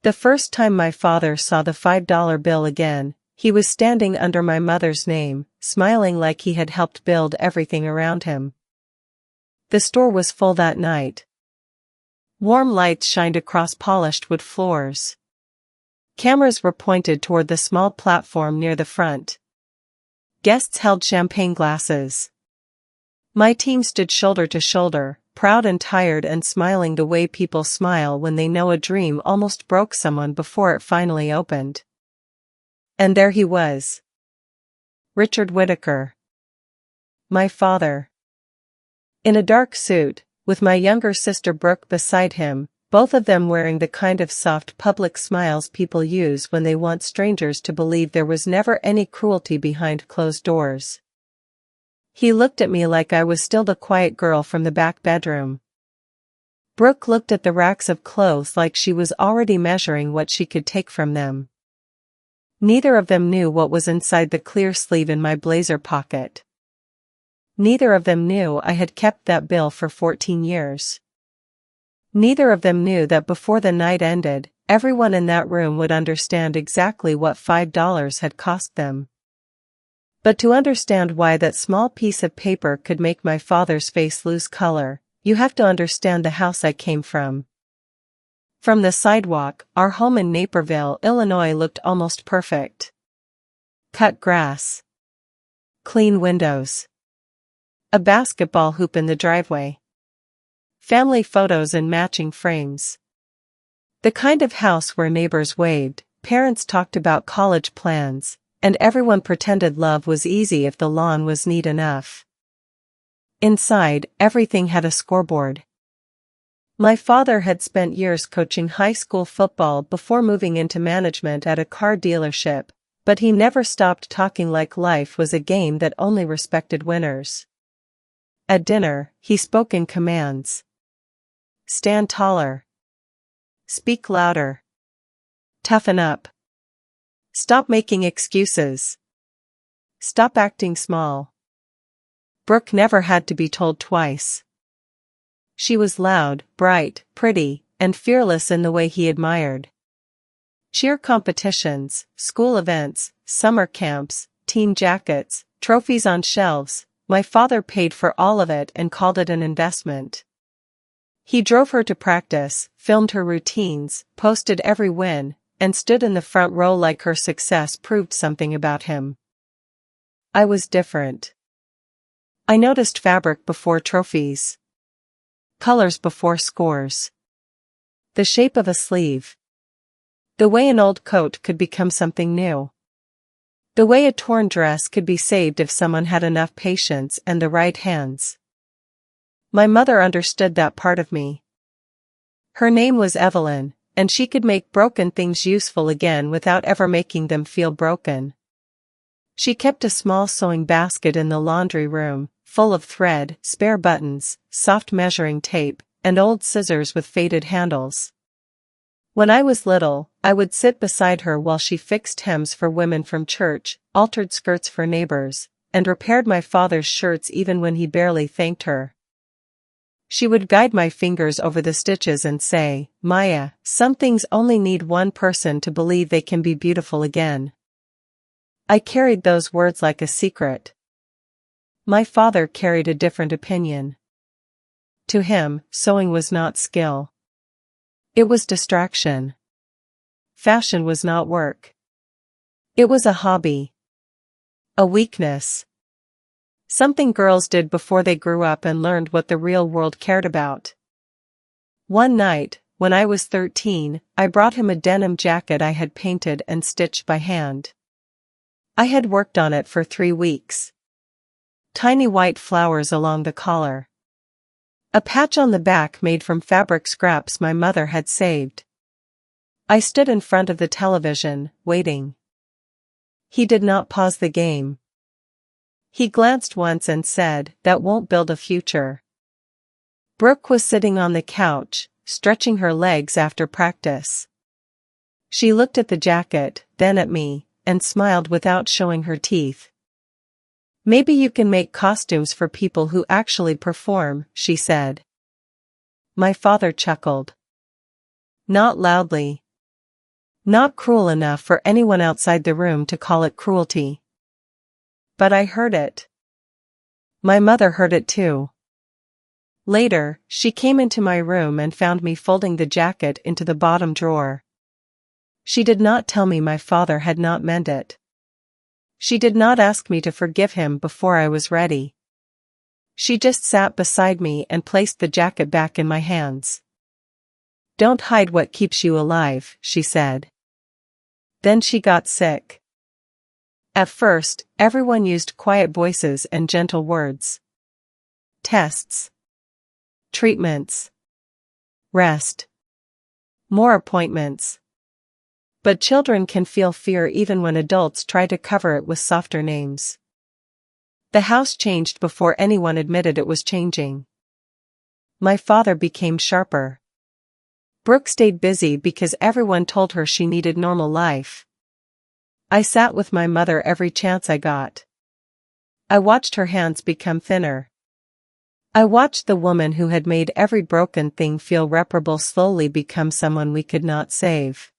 The first time my father saw the $5 bill again, he was standing under my mother's name, smiling like he had helped build everything around him. The store was full that night. Warm lights shined across polished wood floors. Cameras were pointed toward the small platform near the front. Guests held champagne glasses. My team stood shoulder to shoulder, proud and tired and smiling the way people smile when they know a dream almost broke someone before it finally opened. And there he was. Richard Whittaker. My father. In a dark suit, with my younger sister Brooke beside him, both of them wearing the kind of soft public smiles people use when they want strangers to believe there was never any cruelty behind closed doors. He looked at me like I was still the quiet girl from the back bedroom. Brooke looked at the racks of clothes like she was already measuring what she could take from them. Neither of them knew what was inside the clear sleeve in my blazer pocket. Neither of them knew I had kept that bill for 14 years. Neither of them knew that before the night ended, everyone in that room would understand exactly what $5 had cost them. But to understand why that small piece of paper could make my father's face lose color, you have to understand the house I came from. From the sidewalk, our home in Naperville, Illinois looked almost perfect. Cut grass. Clean windows. A basketball hoop in the driveway. Family photos in matching frames. The kind of house where neighbors waved, parents talked about college plans, and everyone pretended love was easy if the lawn was neat enough. Inside, everything had a scoreboard. My father had spent years coaching high school football before moving into management at a car dealership, but he never stopped talking like life was a game that only respected winners. At dinner, he spoke in commands. Stand taller. Speak louder. Toughen up. Stop making excuses. Stop acting small. Brooke never had to be told twice. She was loud, bright, pretty, and fearless in the way he admired. Cheer competitions, school events, summer camps, team jackets, trophies on shelves, my father paid for all of it and called it an investment. He drove her to practice, filmed her routines, posted every win, and stood in the front row like her success proved something about him. I was different. I noticed fabric before trophies. Colors before scores. The shape of a sleeve. The way an old coat could become something new. The way a torn dress could be saved if someone had enough patience and the right hands. My mother understood that part of me. Her name was Evelyn, and she could make broken things useful again without ever making them feel broken. She kept a small sewing basket in the laundry room, full of thread, spare buttons, soft measuring tape, and old scissors with faded handles. When I was little, I would sit beside her while she fixed hems for women from church, altered skirts for neighbors, and repaired my father's shirts even when he barely thanked her. She would guide my fingers over the stitches and say, "Maya, some things only need one person to believe they can be beautiful again." I carried those words like a secret. My father carried a different opinion. To him, sewing was not skill. It was distraction. Fashion was not work. It was a hobby. A weakness. Something girls did before they grew up and learned what the real world cared about. One night, when I was 13, I brought him a denim jacket I had painted and stitched by hand. I had worked on it for 3 weeks. Tiny white flowers along the collar. A patch on the back made from fabric scraps my mother had saved. I stood in front of the television, waiting. He did not pause the game. He glanced once and said, "That won't build a future." Brooke was sitting on the couch, stretching her legs after practice. She looked at the jacket, then at me, and smiled without showing her teeth. "Maybe you can make costumes for people who actually perform," she said. My father chuckled. Not loudly. Not cruel enough for anyone outside the room to call it cruelty. But I heard it. My mother heard it too. Later, she came into my room and found me folding the jacket into the bottom drawer. She did not tell me my father had not meant it. She did not ask me to forgive him before I was ready. She just sat beside me and placed the jacket back in my hands. "Don't hide what keeps you alive," she said. Then she got sick. At first, everyone used quiet voices and gentle words. Tests. Treatments. Rest. More appointments. But children can feel fear even when adults try to cover it with softer names. The house changed before anyone admitted it was changing. My father became sharper. Brooke stayed busy because everyone told her she needed normal life. I sat with my mother every chance I got. I watched her hands become thinner. I watched the woman who had made every broken thing feel reparable slowly become someone we could not save.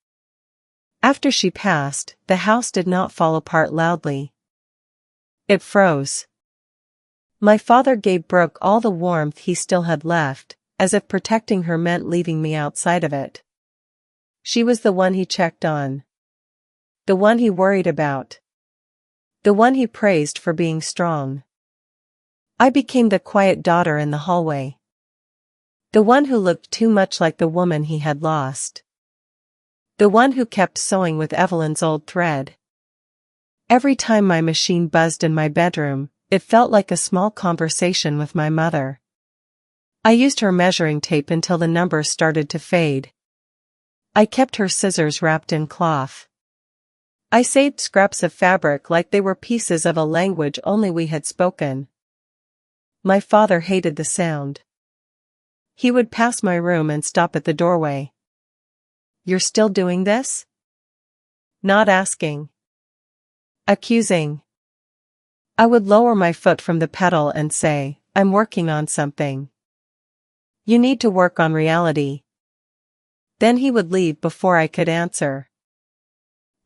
After she passed, the house did not fall apart loudly. It froze. My father gave Brooke all the warmth he still had left, as if protecting her meant leaving me outside of it. She was the one he checked on. The one he worried about. The one he praised for being strong. I became the quiet daughter in the hallway. The one who looked too much like the woman he had lost. The one who kept sewing with Evelyn's old thread. Every time my machine buzzed in my bedroom, it felt like a small conversation with my mother. I used her measuring tape until the numbers started to fade. I kept her scissors wrapped in cloth. I saved scraps of fabric like they were pieces of a language only we had spoken. My father hated the sound. He would pass my room and stop at the doorway. "You're still doing this?" Not asking. Accusing. I would lower my foot from the pedal and say, "I'm working on something. You need to work on reality." Then he would leave before I could answer.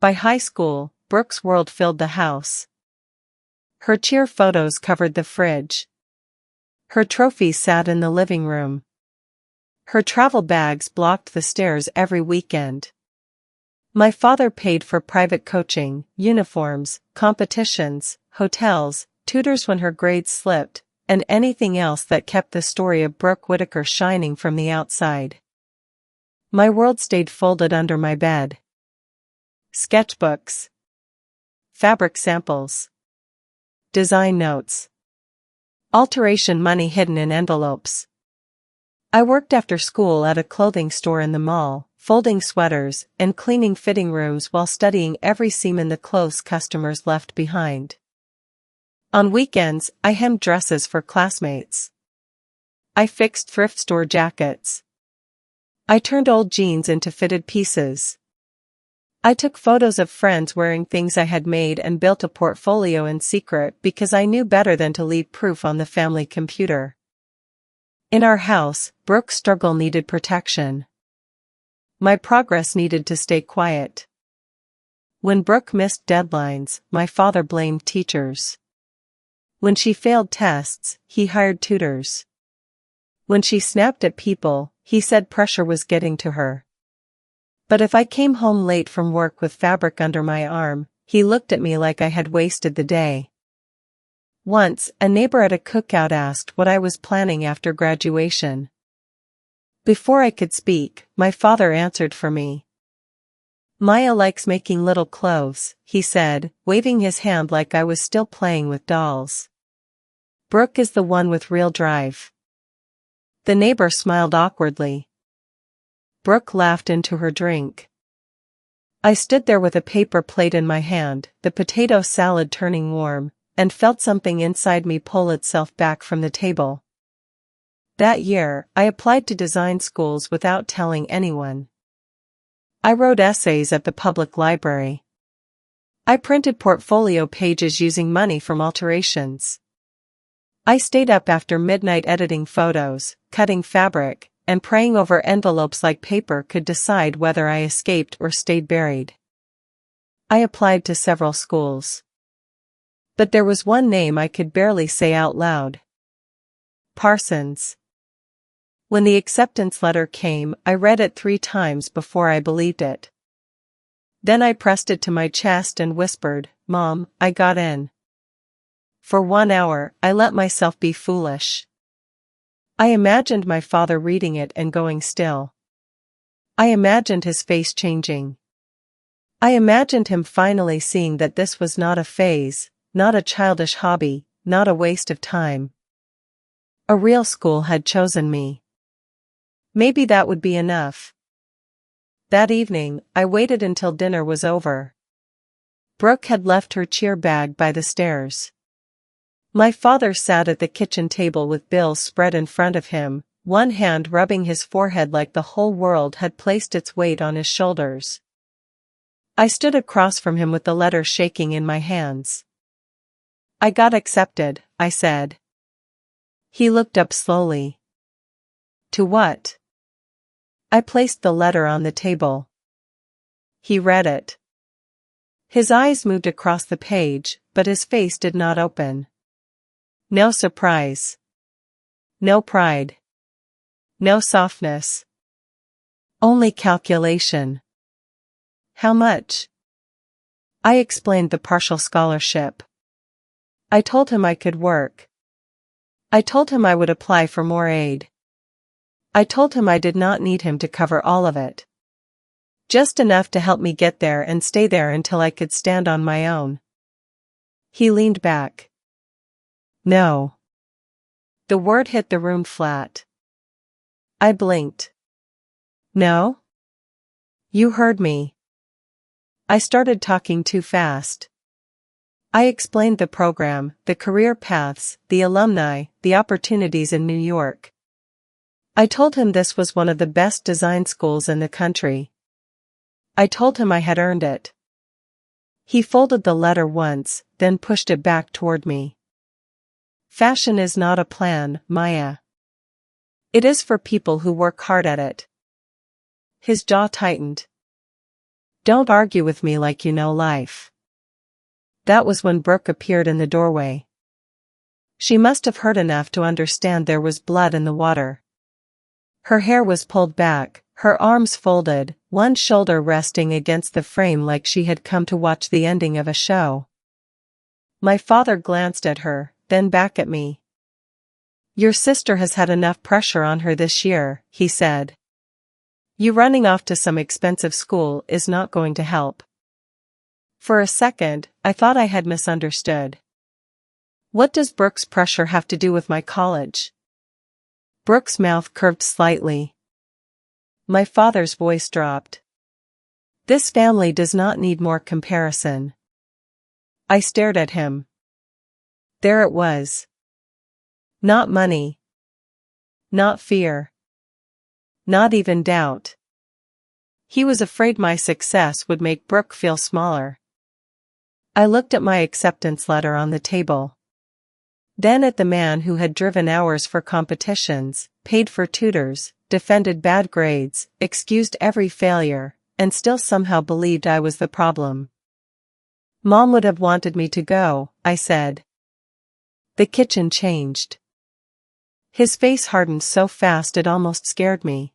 By high school, Brooke's world filled the house. Her cheer photos covered the fridge. Her trophies sat in the living room. Her travel bags blocked the stairs every weekend. My father paid for private coaching, uniforms, competitions, hotels, tutors when her grades slipped, and anything else that kept the story of Brooke Whittaker shining from the outside. My world stayed folded under my bed. Sketchbooks. Fabric samples. Design notes. Alteration money hidden in envelopes. I worked after school at a clothing store in the mall, folding sweaters and cleaning fitting rooms while studying every seam in the clothes customers left behind. On weekends, I hemmed dresses for classmates. I fixed thrift store jackets. I turned old jeans into fitted pieces. I took photos of friends wearing things I had made and built a portfolio in secret because I knew better than to leave proof on the family computer. In our house, Brooke's struggle needed protection. My progress needed to stay quiet. When Brooke missed deadlines, my father blamed teachers. When she failed tests, he hired tutors. When she snapped at people, he said pressure was getting to her. But if I came home late from work with fabric under my arm, he looked at me like I had wasted the day. Once, a neighbor at a cookout asked what I was planning after graduation. Before I could speak, my father answered for me. "Maya likes making little clothes," he said, waving his hand like I was still playing with dolls. "Brooke is the one with real drive." The neighbor smiled awkwardly. Brooke laughed into her drink. I stood there with a paper plate in my hand, the potato salad turning warm, and felt something inside me pull itself back from the table. That year, I applied to design schools without telling anyone. I wrote essays at the public library. I printed portfolio pages using money from alterations. I stayed up after midnight editing photos, cutting fabric, and praying over envelopes like paper could decide whether I escaped or stayed buried. I applied to several schools. But there was one name I could barely say out loud. Parsons. When the acceptance letter came, I read it 3 times before I believed it. Then I pressed it to my chest and whispered, "Mom, I got in." For 1 hour, I let myself be foolish. I imagined my father reading it and going still. I imagined his face changing. I imagined him finally seeing that this was not a phase, not a childish hobby, not a waste of time. A real school had chosen me. Maybe that would be enough. That evening, I waited until dinner was over. Brooke had left her cheer bag by the stairs. My father sat at the kitchen table with bills spread in front of him, one hand rubbing his forehead like the whole world had placed its weight on his shoulders. I stood across from him with the letter shaking in my hands. "I got accepted," I said. He looked up slowly. "To what?" I placed the letter on the table. He read it. His eyes moved across the page, but his face did not open. No surprise. No pride. No softness. Only calculation. How much? I explained the partial scholarship. I told him I could work. I told him I would apply for more aid. I told him I did not need him to cover all of it. Just enough to help me get there and stay there until I could stand on my own. He leaned back. No. The word hit the room flat. I blinked. No? You heard me. I started talking too fast. I explained the program, the career paths, the alumni, the opportunities in New York. I told him this was one of the best design schools in the country. I told him I had earned it. He folded the letter once, then pushed it back toward me. Fashion is not a plan, Maya. It is for people who work hard at it. His jaw tightened. Don't argue with me like you know life. That was when Brooke appeared in the doorway. She must have heard enough to understand there was blood in the water. Her hair was pulled back, her arms folded, one shoulder resting against the frame like she had come to watch the ending of a show. My father glanced at her, then back at me. Your sister has had enough pressure on her this year, he said. You running off to some expensive school is not going to help. For a second, I thought I had misunderstood. What does Brooke's pressure have to do with my college? Brooke's mouth curved slightly. My father's voice dropped. This family does not need more comparison. I stared at him. There it was. Not money. Not fear. Not even doubt. He was afraid my success would make Brooke feel smaller. I looked at my acceptance letter on the table. Then at the man who had driven hours for competitions, paid for tutors, defended bad grades, excused every failure, and still somehow believed I was the problem. Mom would have wanted me to go, I said. The kitchen changed. His face hardened so fast it almost scared me.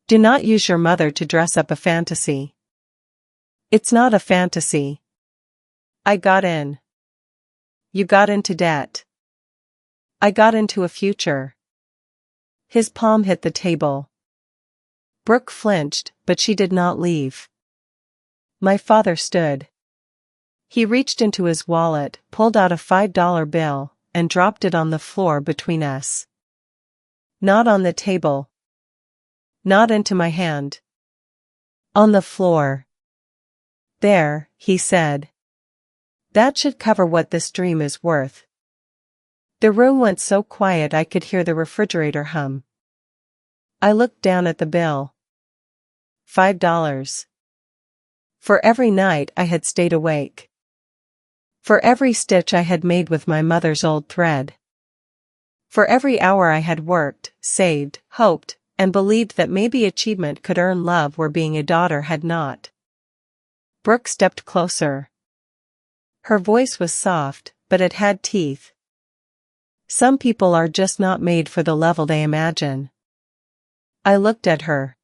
Do not use your mother to dress up a fantasy. It's not a fantasy. I got in. You got into debt. I got into a future. His palm hit the table. Brooke flinched, but she did not leave. My father stood. He reached into his wallet, pulled out a $5 bill, and dropped it on the floor between us. Not on the table. Not into my hand. On the floor. There, he said. That should cover what this dream is worth. The room went so quiet I could hear the refrigerator hum. I looked down at the bill. $5. For every night I had stayed awake. For every stitch I had made with my mother's old thread. For every hour I had worked, saved, hoped, and believed that maybe achievement could earn love where being a daughter had not. Brooke stepped closer. Her voice was soft, but it had teeth. Some people are just not made for the level they imagine. I looked at her.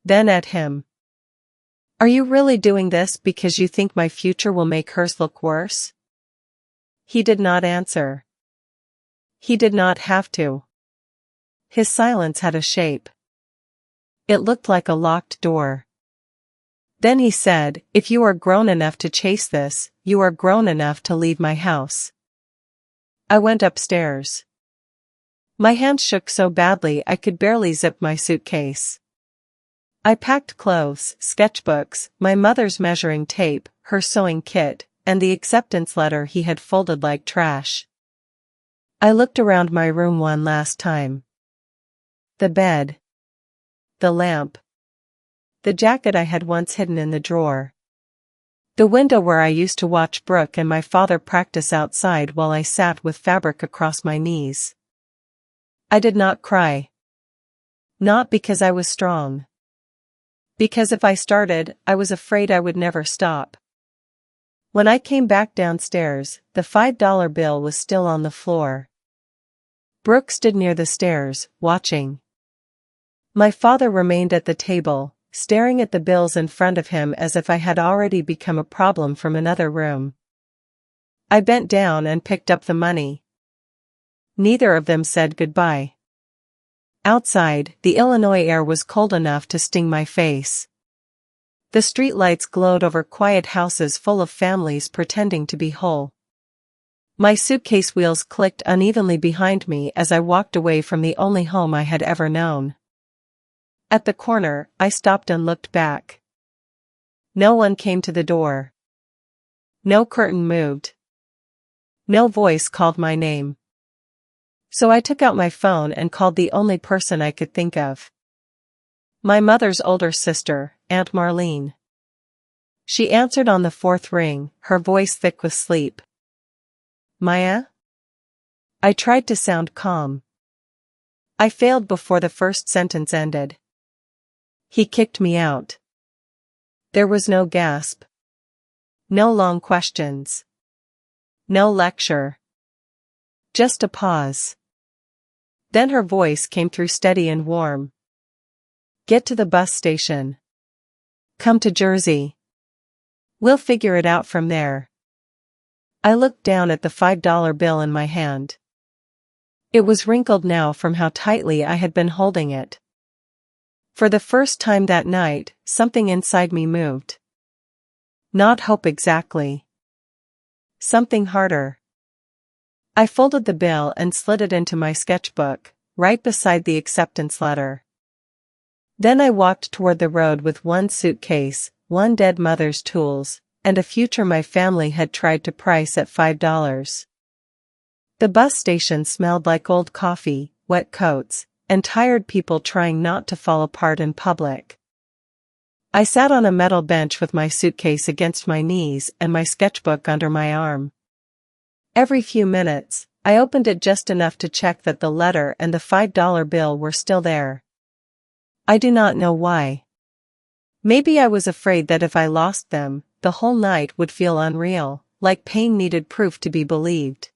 Then at him. Are you really doing this because you think my future will make hers look worse? He did not answer. He did not have to. His silence had a shape. It looked like a locked door. Then he said, if you are grown enough to chase this, you are grown enough to leave my house. I went upstairs. My hands shook so badly I could barely zip my suitcase. I packed clothes, sketchbooks, my mother's measuring tape, her sewing kit, and the acceptance letter he had folded like trash. I looked around my room one last time. The bed. The lamp. The jacket I had once hidden in the drawer. The window where I used to watch Brooke and my father practice outside while I sat with fabric across my knees. I did not cry. Not because I was strong. Because if I started, I was afraid I would never stop. When I came back downstairs, the $5 bill was still on the floor. Brooke stood near the stairs, watching. My father remained at the table, staring at the bills in front of him as if I had already become a problem from another room. I bent down and picked up the money. Neither of them said goodbye. Outside, the Illinois air was cold enough to sting my face. The streetlights glowed over quiet houses full of families pretending to be whole. My suitcase wheels clicked unevenly behind me as I walked away from the only home I had ever known. At the corner, I stopped and looked back. No one came to the door. No curtain moved. No voice called my name. So I took out my phone and called the only person I could think of. My mother's older sister, Aunt Marlene. She answered on the fourth ring, her voice thick with sleep. Maya? I tried to sound calm. I failed before the first sentence ended. He kicked me out. There was no gasp. No long questions. No lecture. Just a pause. Then her voice came through steady and warm. Get to the bus station. Come to Jersey. We'll figure it out from there. I looked down at the $5 bill in my hand. It was wrinkled now from how tightly I had been holding it. For the first time that night, something inside me moved. Not hope exactly. Something harder. I folded the bill and slid it into my sketchbook, right beside the acceptance letter. Then I walked toward the road with one suitcase, one dead mother's tools, and a future my family had tried to price at $5. The bus station smelled like old coffee, wet coats, and tired people trying not to fall apart in public. I sat on a metal bench with my suitcase against my knees and my sketchbook under my arm. Every few minutes, I opened it just enough to check that the letter and the $5 bill were still there. I do not know why. Maybe I was afraid that if I lost them, the whole night would feel unreal, like pain needed proof to be believed.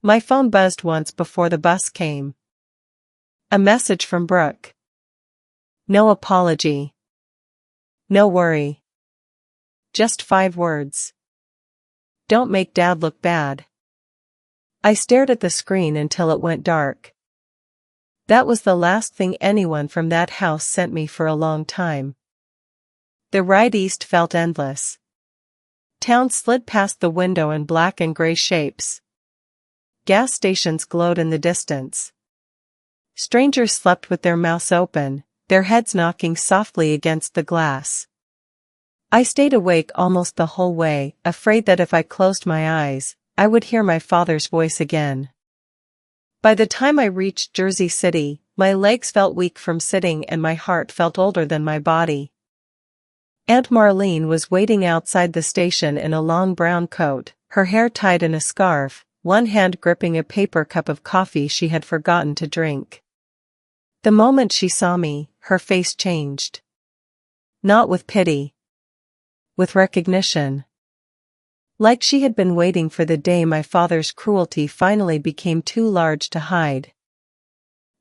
My phone buzzed once before the bus came. A message from Brooke. No apology. No worry. Just 5 words. Don't make Dad look bad. I stared at the screen until it went dark. That was the last thing anyone from that house sent me for a long time. The ride east felt endless. Town slid past the window in black and gray shapes. Gas stations glowed in the distance. Strangers slept with their mouths open, their heads knocking softly against the glass. I stayed awake almost the whole way, afraid that if I closed my eyes, I would hear my father's voice again. By the time I reached Jersey City, my legs felt weak from sitting and my heart felt older than my body. Aunt Marlene was waiting outside the station in a long brown coat, her hair tied in a scarf, one hand gripping a paper cup of coffee she had forgotten to drink. The moment she saw me, her face changed. Not with pity. With recognition. Like she had been waiting for the day my father's cruelty finally became too large to hide.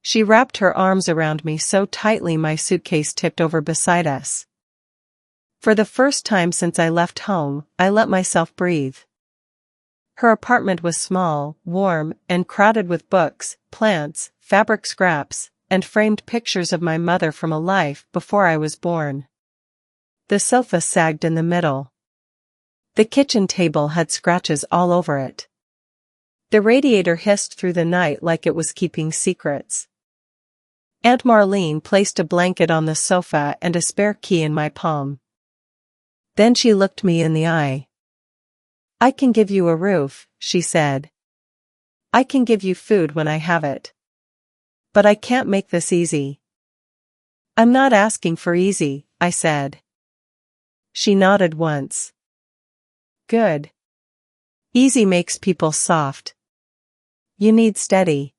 She wrapped her arms around me so tightly my suitcase tipped over beside us. For the first time since I left home, I let myself breathe. Her apartment was small, warm, and crowded with books, plants, fabric scraps, and framed pictures of my mother from a life before I was born. The sofa sagged in the middle. The kitchen table had scratches all over it. The radiator hissed through the night like it was keeping secrets. Aunt Marlene placed a blanket on the sofa and a spare key in my palm. Then she looked me in the eye. "I can give you a roof," she said. "I can give you food when I have it. But I can't make this easy." "I'm not asking for easy," I said. She nodded once. "Good. Easy makes people soft. You need steady."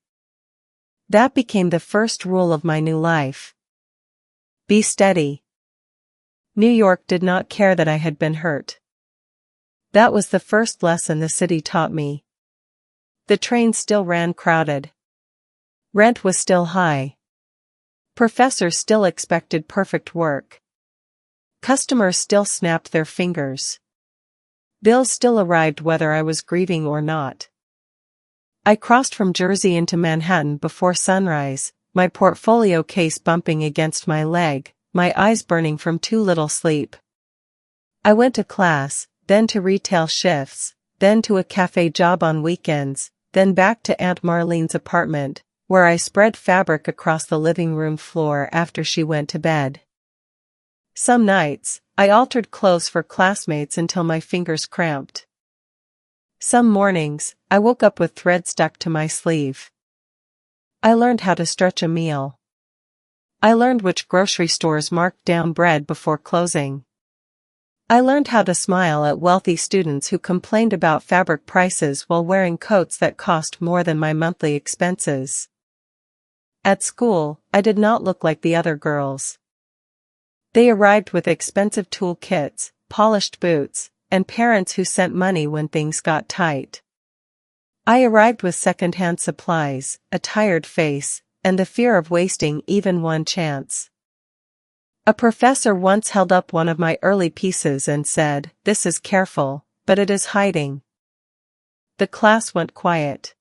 That became the first rule of my new life. Be steady. New York did not care that I had been hurt. That was the first lesson the city taught me. The train still ran crowded. Rent was still high. Professors still expected perfect work. Customers still snapped their fingers. Bills still arrived whether I was grieving or not. I crossed from Jersey into Manhattan before sunrise, my portfolio case bumping against my leg, my eyes burning from too little sleep. I went to class, then to retail shifts, then to a cafe job on weekends, then back to Aunt Marlene's apartment, where I spread fabric across the living room floor after she went to bed. Some nights, I altered clothes for classmates until my fingers cramped. Some mornings, I woke up with thread stuck to my sleeve. I learned how to stretch a meal. I learned which grocery stores marked down bread before closing. I learned how to smile at wealthy students who complained about fabric prices while wearing coats that cost more than my monthly expenses. At school, I did not look like the other girls. They arrived with expensive tool kits, polished boots, and parents who sent money when things got tight. I arrived with second-hand supplies, a tired face, and the fear of wasting even one chance. A professor once held up one of my early pieces and said, "This is careful, but it is hiding." The class went quiet.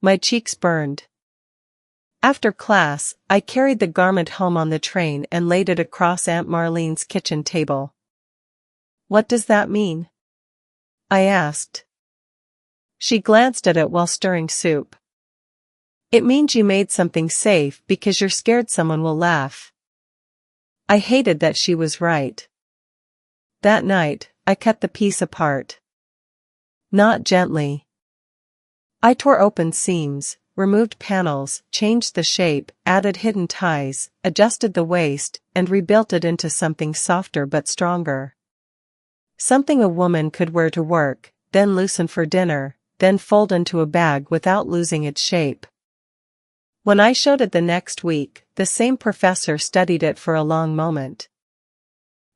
My cheeks burned. After class, I carried the garment home on the train and laid it across Aunt Marlene's kitchen table. "What does that mean?" I asked. She glanced at it while stirring soup. "It means you made something safe because you're scared someone will laugh." I hated that she was right. That night, I cut the piece apart. Not gently. I tore open seams, removed panels, changed the shape, added hidden ties, adjusted the waist, and rebuilt it into something softer but stronger. Something a woman could wear to work, then loosen for dinner, then fold into a bag without losing its shape. When I showed it the next week, the same professor studied it for a long moment.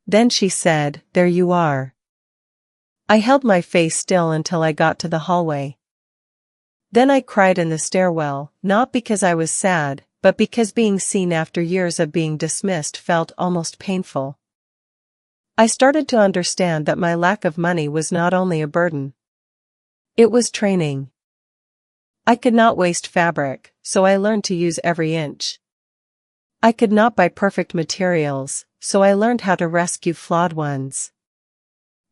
Then she said, "There you are." I held my face still until I got to the hallway. Then I cried in the stairwell, not because I was sad, but because being seen after years of being dismissed felt almost painful. I started to understand that my lack of money was not only a burden. It was training. I could not waste fabric, so I learned to use every inch. I could not buy perfect materials, so I learned how to rescue flawed ones.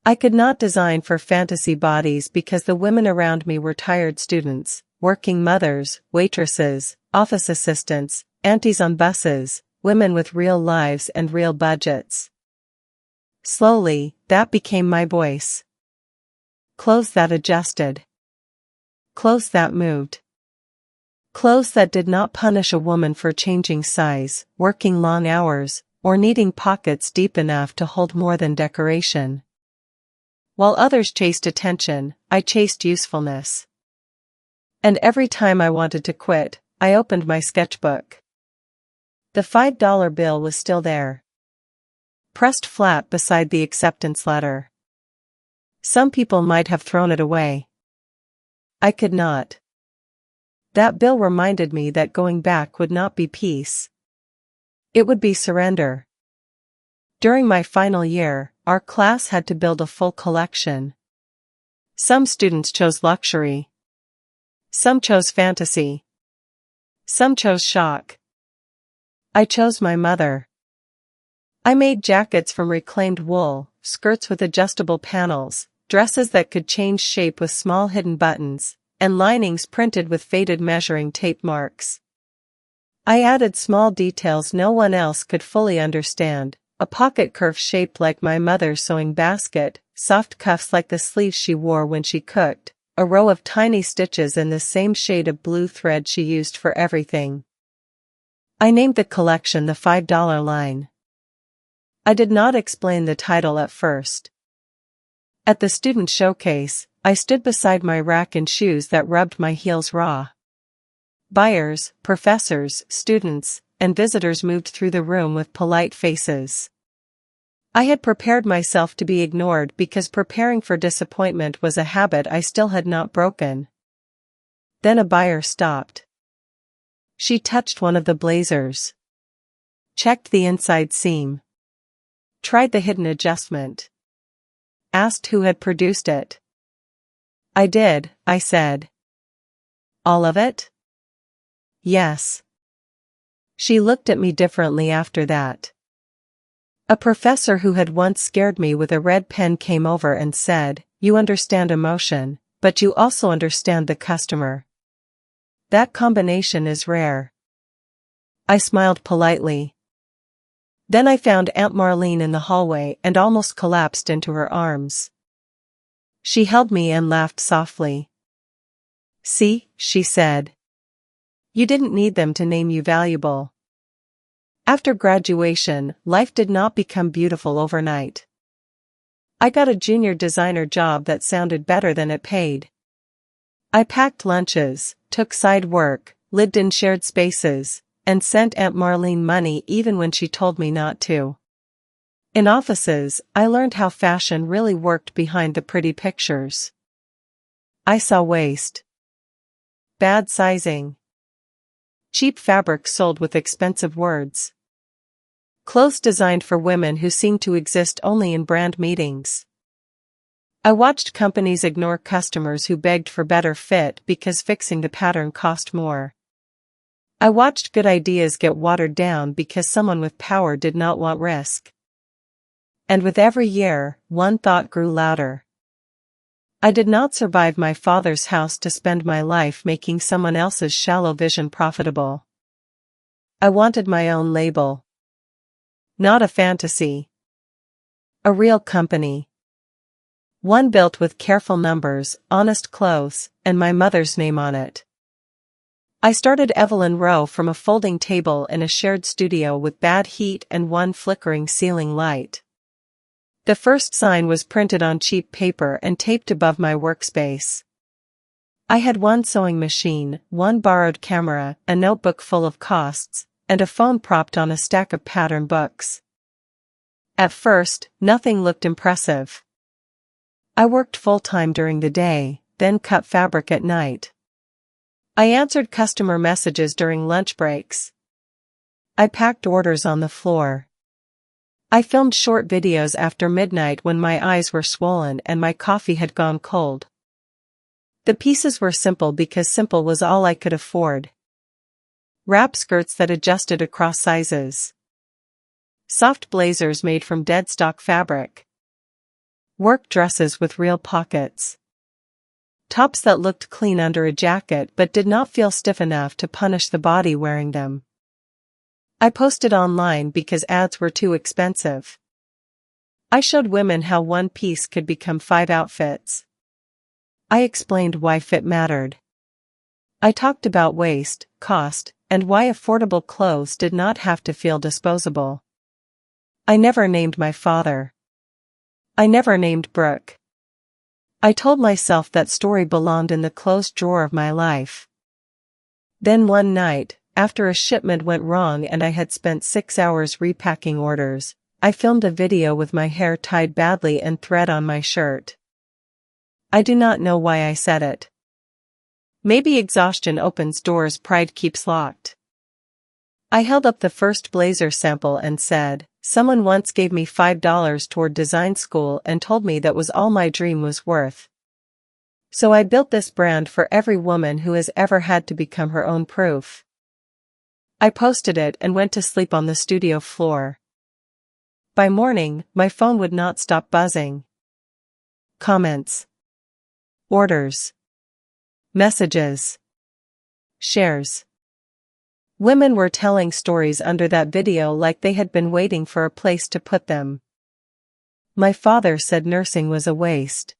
I could not design for fantasy bodies because the women around me were tired students, working mothers, waitresses, office assistants, aunties on buses, women with real lives and real budgets. Slowly, that became my voice. Clothes that adjusted. Clothes that moved. Clothes that did not punish a woman for changing size, working long hours, or needing pockets deep enough to hold more than decoration. While others chased attention, I chased usefulness. And every time I wanted to quit, I opened my sketchbook. The $5 bill was still there, pressed flat beside the acceptance letter. Some people might have thrown it away. I could not. That bill reminded me that going back would not be peace. It would be surrender. During my final year, our class had to build a full collection. Some students chose luxury. Some chose fantasy. Some chose shock. I chose my mother. I made jackets from reclaimed wool, skirts with adjustable panels, dresses that could change shape with small hidden buttons, and linings printed with faded measuring tape marks. I added small details no one else could fully understand, a pocket curve shaped like my mother's sewing basket, soft cuffs like the sleeves she wore when she cooked, a row of tiny stitches in the same shade of blue thread she used for everything. I named the collection the $5 line. I did not explain the title at first. At the student showcase, I stood beside my rack in shoes that rubbed my heels raw. Buyers, professors, students, and visitors moved through the room with polite faces. I had prepared myself to be ignored because preparing for disappointment was a habit I still had not broken. Then a buyer stopped. She touched one of the blazers. Checked the inside seam. Tried the hidden adjustment. Asked who had produced it. I did, I said. All of it? Yes. She looked at me differently after that. A professor who had once scared me with a red pen came over and said, "You understand emotion, but you also understand the customer. That combination is rare." I smiled politely. Then I found Aunt Marlene in the hallway and almost collapsed into her arms. She held me and laughed softly. "See," she said. "You didn't need them to name you valuable." After graduation, life did not become beautiful overnight. I got a junior designer job that sounded better than it paid. I packed lunches, took side work, lived in shared spaces, and sent Aunt Marlene money even when she told me not to. In offices, I learned how fashion really worked behind the pretty pictures. I saw waste. Bad sizing. Cheap fabric sold with expensive words. Clothes designed for women who seemed to exist only in brand meetings. I watched companies ignore customers who begged for better fit because fixing the pattern cost more. I watched good ideas get watered down because someone with power did not want risk. And with every year, one thought grew louder. I did not survive my father's house to spend my life making someone else's shallow vision profitable. I wanted my own label. Not a fantasy. A real company. One built with careful numbers, honest clothes, and my mother's name on it. I started Evelyn Rowe from a folding table in a shared studio with bad heat and one flickering ceiling light. The first sign was printed on cheap paper and taped above my workspace. I had one sewing machine, one borrowed camera, a notebook full of costs, and a phone propped on a stack of pattern books. At first, nothing looked impressive. I worked full-time during the day, then cut fabric at night. I answered customer messages during lunch breaks. I packed orders on the floor. I filmed short videos after midnight when my eyes were swollen and my coffee had gone cold. The pieces were simple because simple was all I could afford. Wrap skirts that adjusted across sizes. Soft blazers made from dead stock fabric. Work dresses with real pockets. Tops that looked clean under a jacket but did not feel stiff enough to punish the body wearing them. I posted online because ads were too expensive. I showed women how one piece could become 5 outfits. I explained why fit mattered. I talked about waste, cost, and why affordable clothes did not have to feel disposable. I never named my father. I never named Brooke. I told myself that story belonged in the closed drawer of my life. Then one night, after a shipment went wrong and I had spent 6 hours repacking orders, I filmed a video with my hair tied badly and thread on my shirt. I do not know why I said it. Maybe exhaustion opens doors pride keeps locked. I held up the first blazer sample and said, "Someone once gave me $5 toward design school and told me that was all my dream was worth. So I built this brand for every woman who has ever had to become her own proof." I posted it and went to sleep on the studio floor. By morning, my phone would not stop buzzing. Comments. Orders. Messages. Shares. Women were telling stories under that video like they had been waiting for a place to put them. My father said nursing was a waste.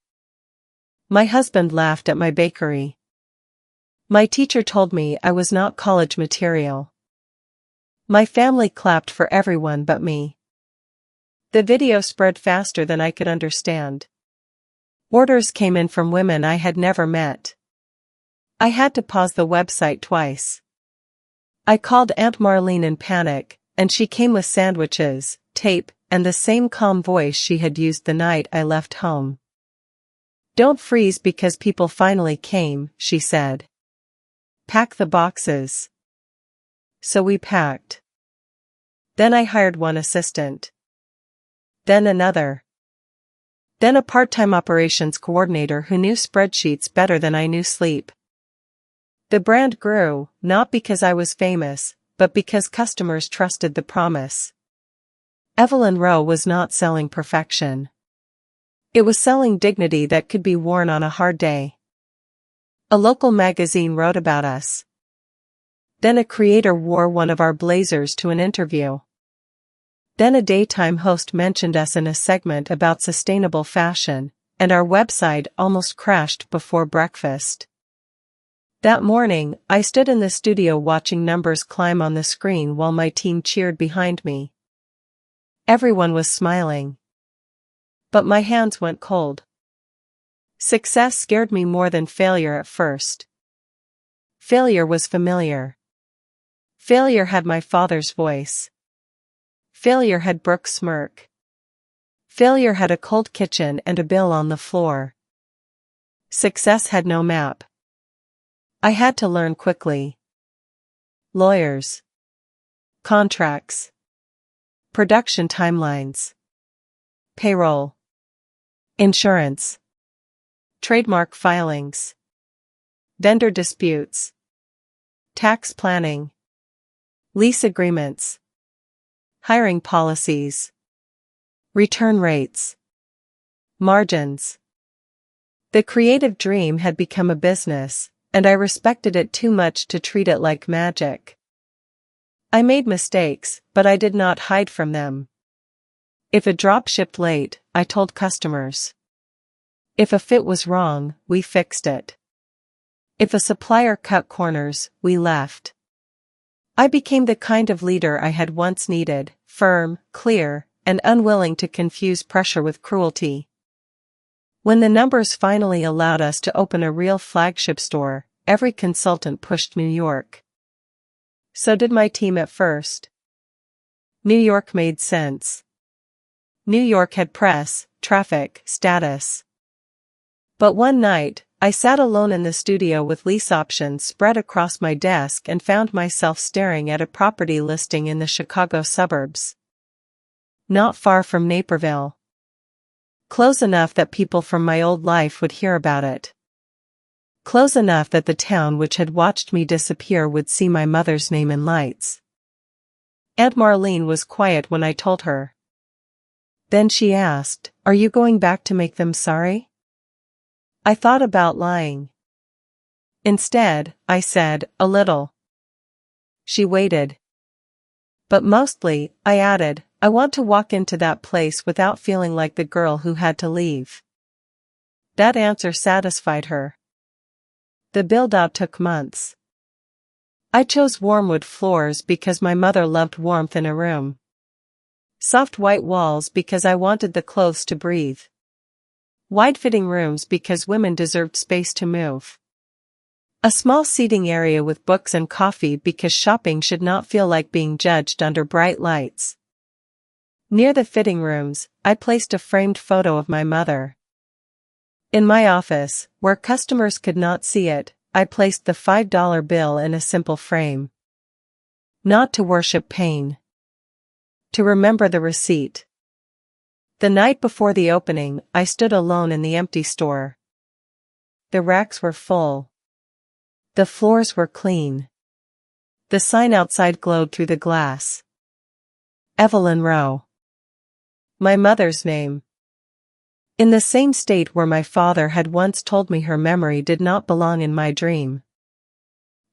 My husband laughed at my bakery. My teacher told me I was not college material. My family clapped for everyone but me. The video spread faster than I could understand. Orders came in from women I had never met. I had to pause the website twice. I called Aunt Marlene in panic, and she came with sandwiches, tape, and the same calm voice she had used the night I left home. "Don't freeze because people finally came," she said. "Pack the boxes." So we packed. Then I hired one assistant. Then another. Then a part-time operations coordinator who knew spreadsheets better than I knew sleep. The brand grew, not because I was famous, but because customers trusted the promise. Evelyn Rowe was not selling perfection. It was selling dignity that could be worn on a hard day. A local magazine wrote about us. Then a creator wore one of our blazers to an interview. Then a daytime host mentioned us in a segment about sustainable fashion, and our website almost crashed before breakfast. That morning, I stood in the studio watching numbers climb on the screen while my team cheered behind me. Everyone was smiling. But my hands went cold. Success scared me more than failure at first. Failure was familiar. Failure had my father's voice. Failure had Brooke's smirk. Failure had a cold kitchen and a bill on the floor. Success had no map. I had to learn quickly. Lawyers. Contracts. Production timelines. Payroll. Insurance. Trademark filings. Vendor disputes. Tax planning. Lease agreements. Hiring policies. Return rates. Margins. The creative dream had become a business, and I respected it too much to treat it like magic. I made mistakes, but I did not hide from them. If a drop shipped late, I told customers. If a fit was wrong, we fixed it. If a supplier cut corners, we left. I became the kind of leader I had once needed, firm, clear, and unwilling to confuse pressure with cruelty. When the numbers finally allowed us to open a real flagship store, every consultant pushed New York. So did my team at first. New York made sense. New York had press, traffic, status. But one night, I sat alone in the studio with lease options spread across my desk and found myself staring at a property listing in the Chicago suburbs. Not far from Naperville. Close enough that people from my old life would hear about it. Close enough that the town which had watched me disappear would see my mother's name in lights. Aunt Marlene was quiet when I told her. Then she asked, "Are you going back to make them sorry?" I thought about lying. Instead, I said, "A little." She waited. But mostly, I added, "I want to walk into that place without feeling like the girl who had to leave." That answer satisfied her. The build-out took months. I chose warmwood floors because my mother loved warmth in a room. Soft white walls because I wanted the clothes to breathe. Wide-fitting rooms because women deserved space to move. A small seating area with books and coffee because shopping should not feel like being judged under bright lights. Near the fitting rooms, I placed a framed photo of my mother. In my office, where customers could not see it, I placed the $5 bill in a simple frame. Not to worship pain. To remember the receipt. The night before the opening, I stood alone in the empty store. The racks were full. The floors were clean. The sign outside glowed through the glass. Evelyn Rowe. My mother's name. In the same state where my father had once told me her memory did not belong in my dream.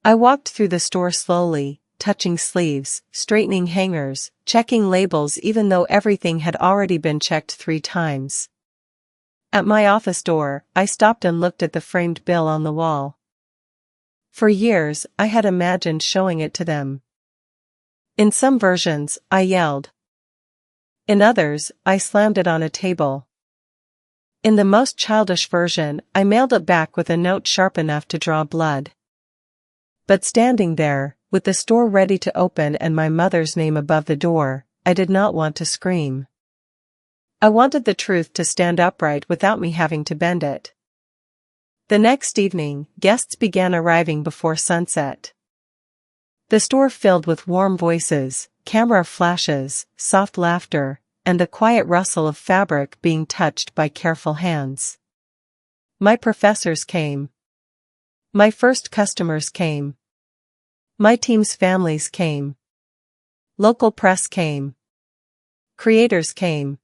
I walked through the store slowly, touching sleeves, straightening hangers, checking labels even though everything had already been checked 3 times. At my office door, I stopped and looked at the framed bill on the wall. For years, I had imagined showing it to them. In some versions, I yelled. In others, I slammed it on a table. In the most childish version, I mailed it back with a note sharp enough to draw blood. But standing there, with the store ready to open and my mother's name above the door, I did not want to scream. I wanted the truth to stand upright without me having to bend it. The next evening, guests began arriving before sunset. The store filled with warm voices, camera flashes, soft laughter, and the quiet rustle of fabric being touched by careful hands. My professors came. My first customers came. My team's families came. Local press came. Creators came.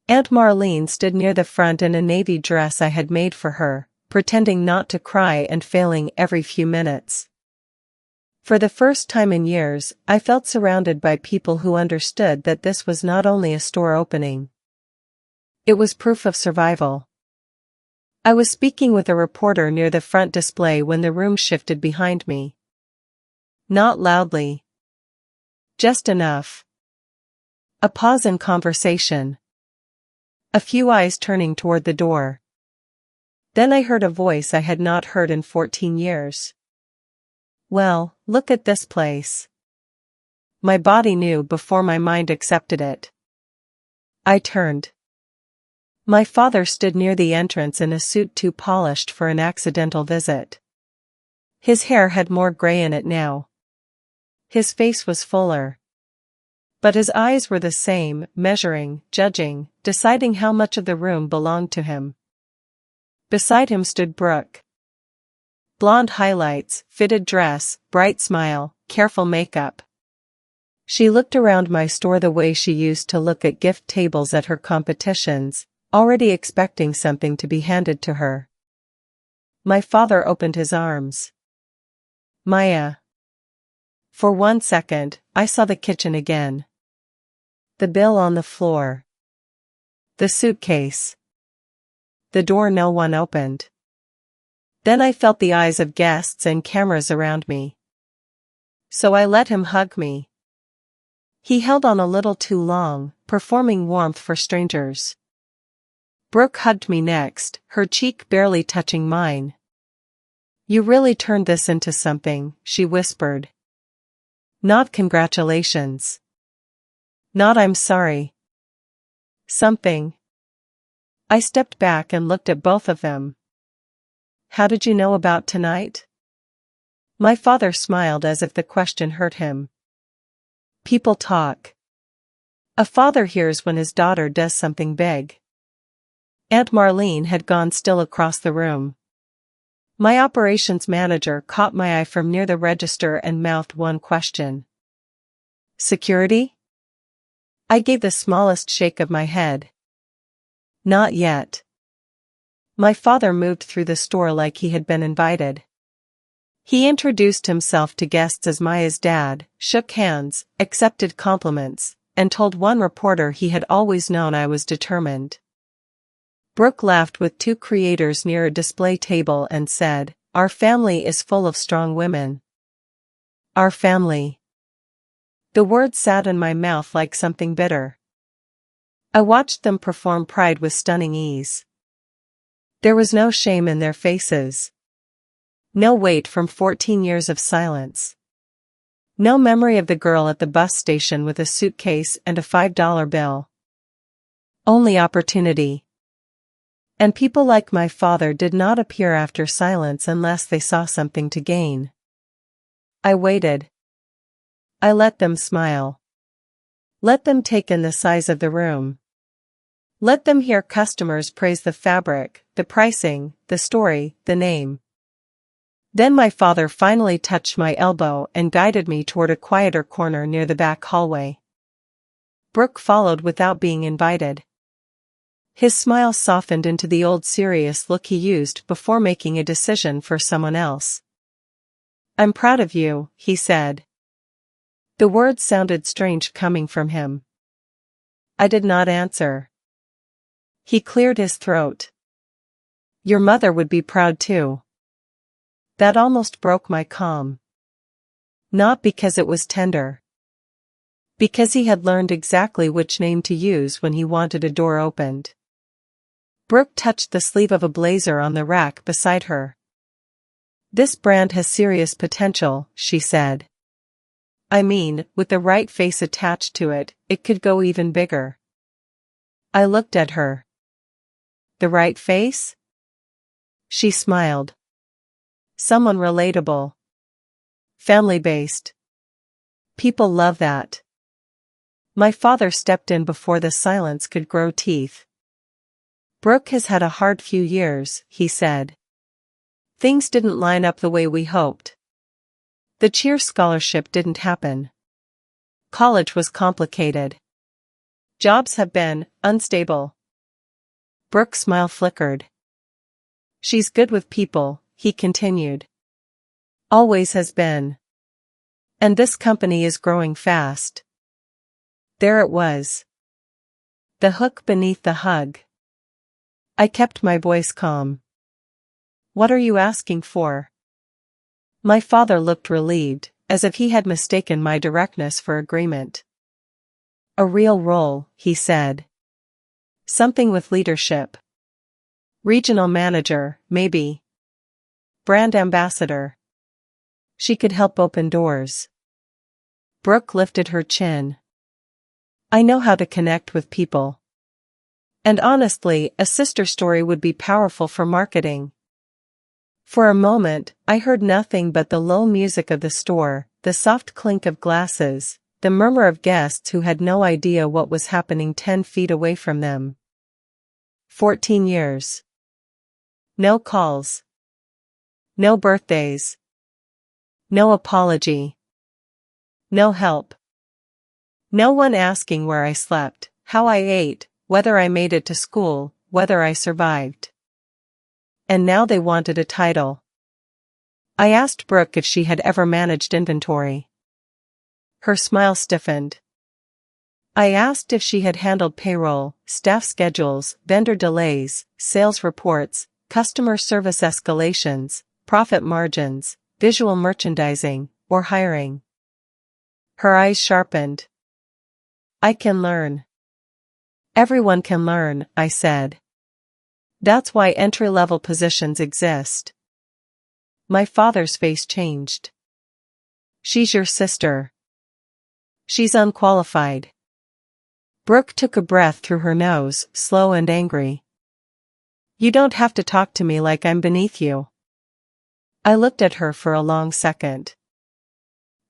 Aunt Marlene stood near the front in a navy dress I had made for her, pretending not to cry and failing every few minutes. For the first time in years, I felt surrounded by people who understood that this was not only a store opening. It was proof of survival. I was speaking with a reporter near the front display when the room shifted behind me. Not loudly. Just enough. A pause in conversation. A few eyes turning toward the door. Then I heard a voice I had not heard in 14 years. Well, look at this place. My body knew before my mind accepted it. I turned. My father stood near the entrance in a suit too polished for an accidental visit. His hair had more gray in it now. His face was fuller. But his eyes were the same, measuring, judging, deciding how much of the room belonged to him. Beside him stood Brooke. Blonde highlights, fitted dress, bright smile, careful makeup. She looked around my store the way she used to look at gift tables at her competitions, already expecting something to be handed to her. My father opened his arms. Maya. For 1 second, I saw the kitchen again. The bill on the floor. The suitcase. The door no one opened. Then I felt the eyes of guests and cameras around me. So I let him hug me. He held on a little too long, performing warmth for strangers. Brooke hugged me next, her cheek barely touching mine. You really turned this into something, she whispered. Not congratulations. Not I'm sorry. Something. I stepped back and looked at both of them. How did you know about tonight? My father smiled as if the question hurt him. People talk. A father hears when his daughter does something big. Aunt Marlene had gone still across the room. My operations manager caught my eye from near the register and mouthed one question. Security? I gave the smallest shake of my head. Not yet. My father moved through the store like he had been invited. He introduced himself to guests as Maya's dad, shook hands, accepted compliments, and told one reporter he had always known I was determined. Brooke laughed with 2 creators near a display table and said, Our family is full of strong women. Our family. The words sat in my mouth like something bitter. I watched them perform pride with stunning ease. There was no shame in their faces. No weight from 14 years of silence. No memory of the girl at the bus station with a suitcase and a $5 bill. Only opportunity. And people like my father did not appear after silence unless they saw something to gain. I waited. I let them smile. Let them take in the size of the room. Let them hear customers praise the fabric, the pricing, the story, the name. Then my father finally touched my elbow and guided me toward a quieter corner near the back hallway. Brooke followed without being invited. His smile softened into the old serious look he used before making a decision for someone else. "I'm proud of you," he said. The words sounded strange coming from him. I did not answer. He cleared his throat. "Your mother would be proud too." That almost broke my calm. Not because it was tender. Because he had learned exactly which name to use when he wanted a door opened. Brooke touched the sleeve of a blazer on the rack beside her. "This brand has serious potential," she said. "I mean, with the right face attached to it, it could go even bigger." I looked at her. "The right face?" She smiled. "Someone relatable. Family-based. People love that." My father stepped in before the silence could grow teeth. "Brooke has had a hard few years," he said. "Things didn't line up the way we hoped. The cheer scholarship didn't happen. College was complicated. Jobs have been unstable." Brooke's smile flickered. "She's good with people," he continued. "Always has been. And this company is growing fast." There it was. The hook beneath the hug. I kept my voice calm. "What are you asking for?" My father looked relieved, as if he had mistaken my directness for agreement. "A real role," he said. "Something with leadership. Regional manager, maybe. Brand ambassador. She could help open doors." Brooke lifted her chin. "I know how to connect with people. And honestly, a sister story would be powerful for marketing." For a moment, I heard nothing but the low music of the store, the soft clink of glasses, the murmur of guests who had no idea what was happening 10 feet away from them. 14 years. No calls. No birthdays. No apology. No help. No one asking where I slept, how I ate, whether I made it to school, whether I survived. And now they wanted a title. I asked Brooke if she had ever managed inventory. Her smile stiffened. I asked if she had handled payroll, staff schedules, vendor delays, sales reports, customer service escalations, profit margins, visual merchandising, or hiring. Her eyes sharpened. "I can learn." "Everyone can learn," I said. "That's why entry-level positions exist." My father's face changed. "She's your sister. She's unqualified." Brooke took a breath through her nose, slow and angry. "You don't have to talk to me like I'm beneath you." I looked at her for a long second.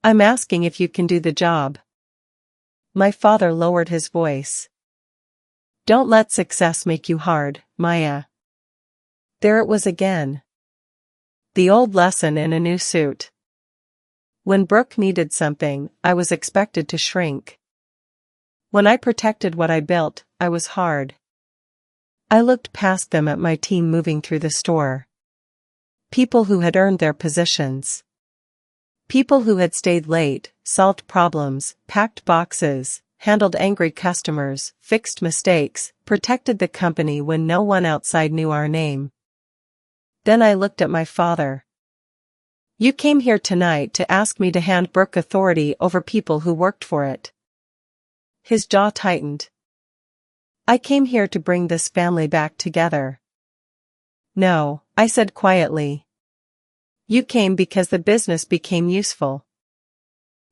"I'm asking if you can do the job." My father lowered his voice. "Don't let success make you hard, Maya." There it was again. The old lesson in a new suit. When Brooke needed something, I was expected to shrink. When I protected what I built, I was hard. I looked past them at my team moving through the store. People who had earned their positions. People who had stayed late, solved problems, packed boxes, handled angry customers, fixed mistakes, protected the company when no one outside knew our name. Then I looked at my father. "You came here tonight to ask me to hand Brooke authority over people who worked for it." His jaw tightened. "I came here to bring this family back together." No, I said quietly. You came because the business became useful.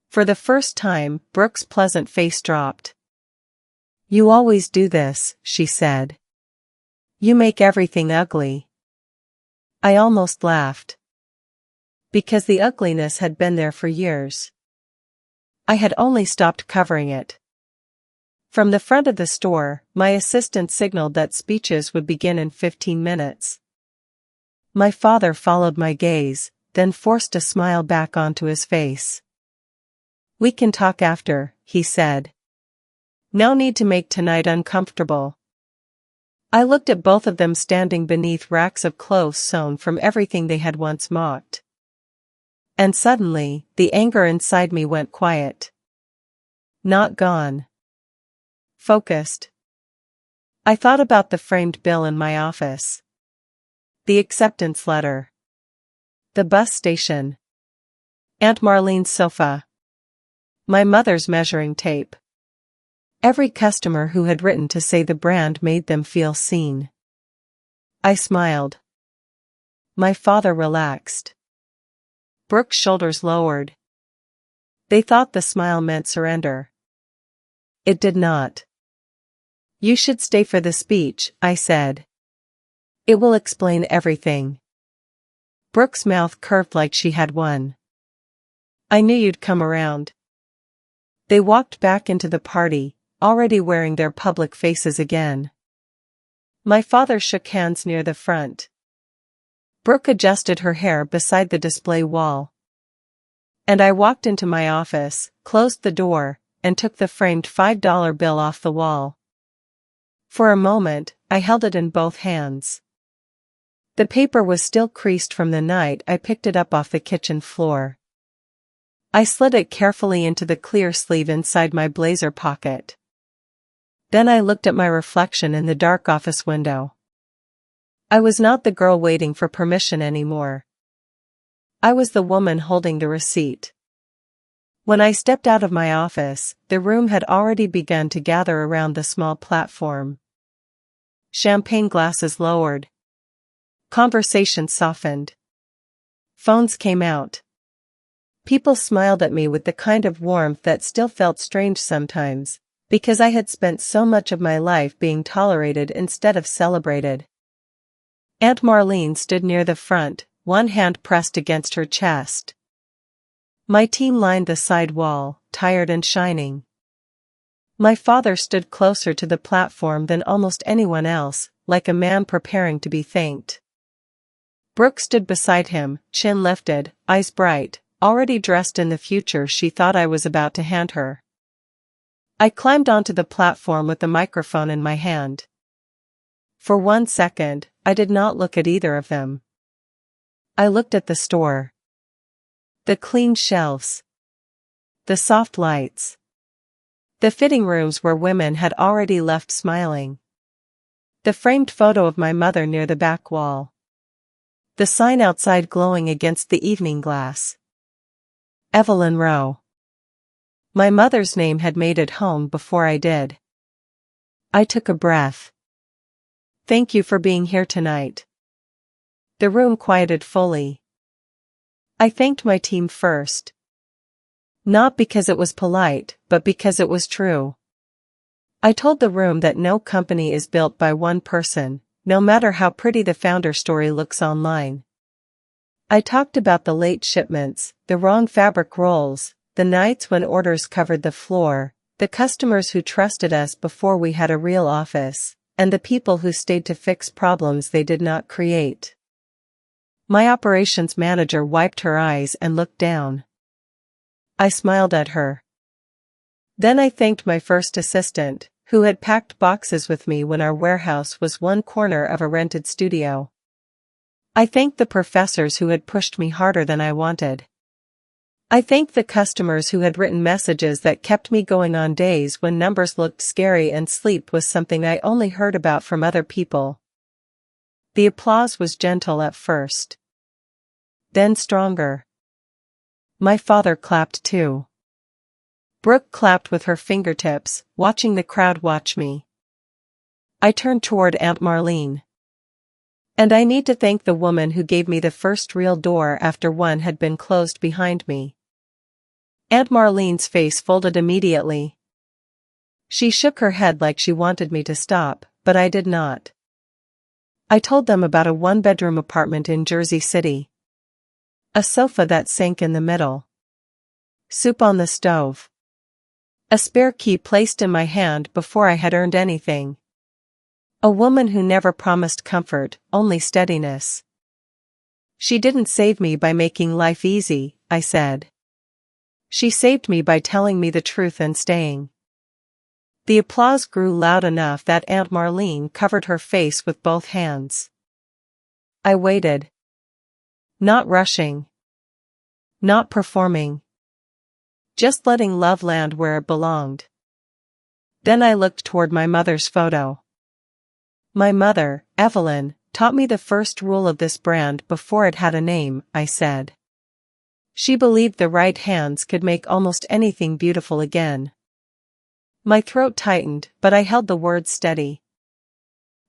For the first time, Brooke's pleasant face dropped. You always do this, she said. You make everything ugly. I almost laughed. Because the ugliness had been there for years. I had only stopped covering it. From the front of the store, my assistant signaled that speeches would begin in 15 minutes. My father followed my gaze, then forced a smile back onto his face. We can talk after, he said. No need to make tonight uncomfortable. I looked at both of them standing beneath racks of clothes sewn from everything they had once mocked. And suddenly, the anger inside me went quiet. Not gone. Focused. I thought about the framed bill in my office. The acceptance letter. The bus station. Aunt Marlene's sofa. My mother's measuring tape. Every customer who had written to say the brand made them feel seen. I smiled. My father relaxed. Brooke's shoulders lowered. They thought the smile meant surrender. It did not. You should stay for the speech, I said. It will explain everything. Brooke's mouth curved like she had won. I knew you'd come around. They walked back into the party, already wearing their public faces again. My father shook hands near the front. Brooke adjusted her hair beside the display wall. And I walked into my office, closed the door, and took the framed $5 bill off the wall. For a moment, I held it in both hands. The paper was still creased from the night I picked it up off the kitchen floor. I slid it carefully into the clear sleeve inside my blazer pocket. Then I looked at my reflection in the dark office window. I was not the girl waiting for permission anymore. I was the woman holding the receipt. When I stepped out of my office, the room had already begun to gather around the small platform. Champagne glasses lowered. Conversation softened. Phones came out. People smiled at me with the kind of warmth that still felt strange sometimes, because I had spent so much of my life being tolerated instead of celebrated. Aunt Marlene stood near the front, one hand pressed against her chest. My team lined the side wall, tired and shining. My father stood closer to the platform than almost anyone else, like a man preparing to be thanked. Brooke stood beside him, chin lifted, eyes bright, already dressed in the future she thought I was about to hand her. I climbed onto the platform with the microphone in my hand. For 1 second, I did not look at either of them. I looked at the store. The clean shelves. The soft lights. The fitting rooms where women had already left smiling. The framed photo of my mother near the back wall. The sign outside glowing against the evening glass. Evelyn Rowe. My mother's name had made it home before I did. I took a breath. Thank you for being here tonight. The room quieted fully. I thanked my team first. Not because it was polite, but because it was true. I told the room that no company is built by one person, no matter how pretty the founder story looks online. I talked about the late shipments, the wrong fabric rolls, the nights when orders covered the floor, the customers who trusted us before we had a real office, and the people who stayed to fix problems they did not create. My operations manager wiped her eyes and looked down. I smiled at her. Then I thanked my first assistant, who had packed boxes with me when our warehouse was one corner of a rented studio. I thanked the professors who had pushed me harder than I wanted. I thanked the customers who had written messages that kept me going on days when numbers looked scary and sleep was something I only heard about from other people. The applause was gentle at first. Then stronger. My father clapped too. Brooke clapped with her fingertips, watching the crowd watch me. I turned toward Aunt Marlene. And I need to thank the woman who gave me the first real door after one had been closed behind me. Aunt Marlene's face folded immediately. She shook her head like she wanted me to stop, but I did not. I told them about a one-bedroom apartment in Jersey City. A sofa that sank in the middle. Soup on the stove. A spare key placed in my hand before I had earned anything. A woman who never promised comfort, only steadiness. She didn't save me by making life easy, I said. She saved me by telling me the truth and staying. The applause grew loud enough that Aunt Marlene covered her face with both hands. I waited. Not rushing. Not performing. Just letting love land where it belonged. Then I looked toward my mother's photo. My mother, Evelyn, taught me the first rule of this brand before it had a name, I said. She believed the right hands could make almost anything beautiful again. My throat tightened, but I held the words steady.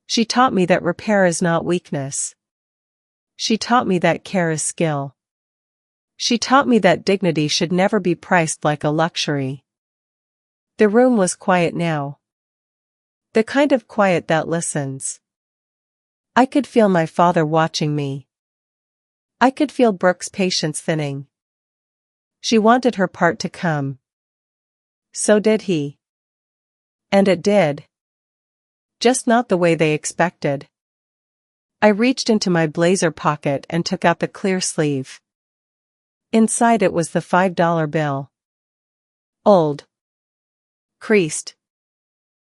She taught me that repair is not weakness. She taught me that care is skill. She taught me that dignity should never be priced like a luxury. The room was quiet now. The kind of quiet that listens. I could feel my father watching me. I could feel Brooke's patience thinning. She wanted her part to come. So did he. And it did. Just not the way they expected. I reached into my blazer pocket and took out the clear sleeve. Inside it was the $5 bill. Old. Creased.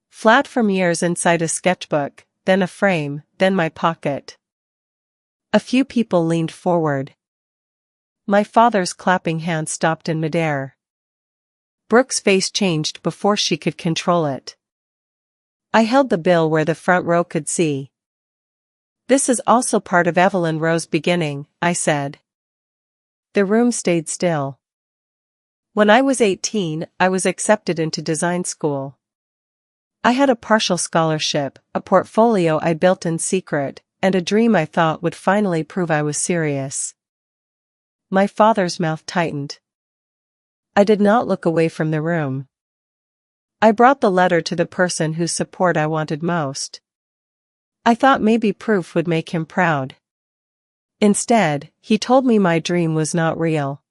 Flat from years inside a sketchbook, then a frame, then my pocket. A few people leaned forward. My father's clapping hand stopped in midair. Brooke's face changed before she could control it. I held the bill where the front row could see. This is also part of Evelyn Rowe's beginning, I said. The room stayed still. When I was 18, I was accepted into design school. I had a partial scholarship, a portfolio I built in secret, and a dream I thought would finally prove I was serious. My father's mouth tightened. I did not look away from the room. I brought the letter to the person whose support I wanted most. I thought maybe proof would make him proud. Instead, he told me my dream was not real.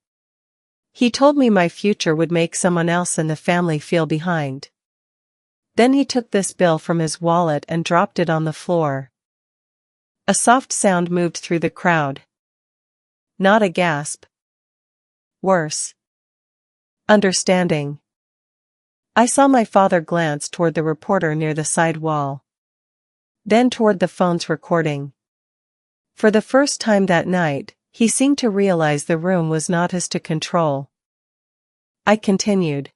He told me my future would make someone else in the family feel behind. Then he took this bill from his wallet and dropped it on the floor. A soft sound moved through the crowd. Not a gasp. Worse. Understanding. I saw my father glance toward the reporter near the side wall. Then toward the phone's recording. For the first time that night, he seemed to realize the room was not his to control. I continued.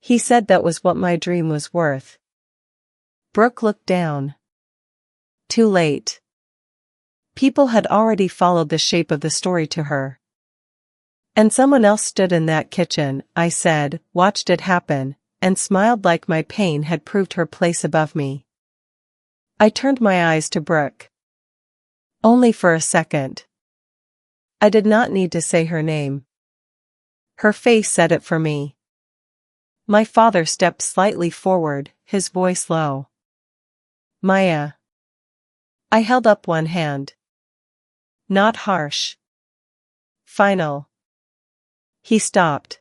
He said that was what my dream was worth. Brooke looked down. Too late. People had already followed the shape of the story to her. And someone else stood in that kitchen, I said, watched it happen, and smiled like my pain had proved her place above me. I turned my eyes to Brooke. Only for a second. I did not need to say her name. Her face said it for me. My father stepped slightly forward, his voice low. Maya. I held up one hand. Not harsh. Final. He stopped.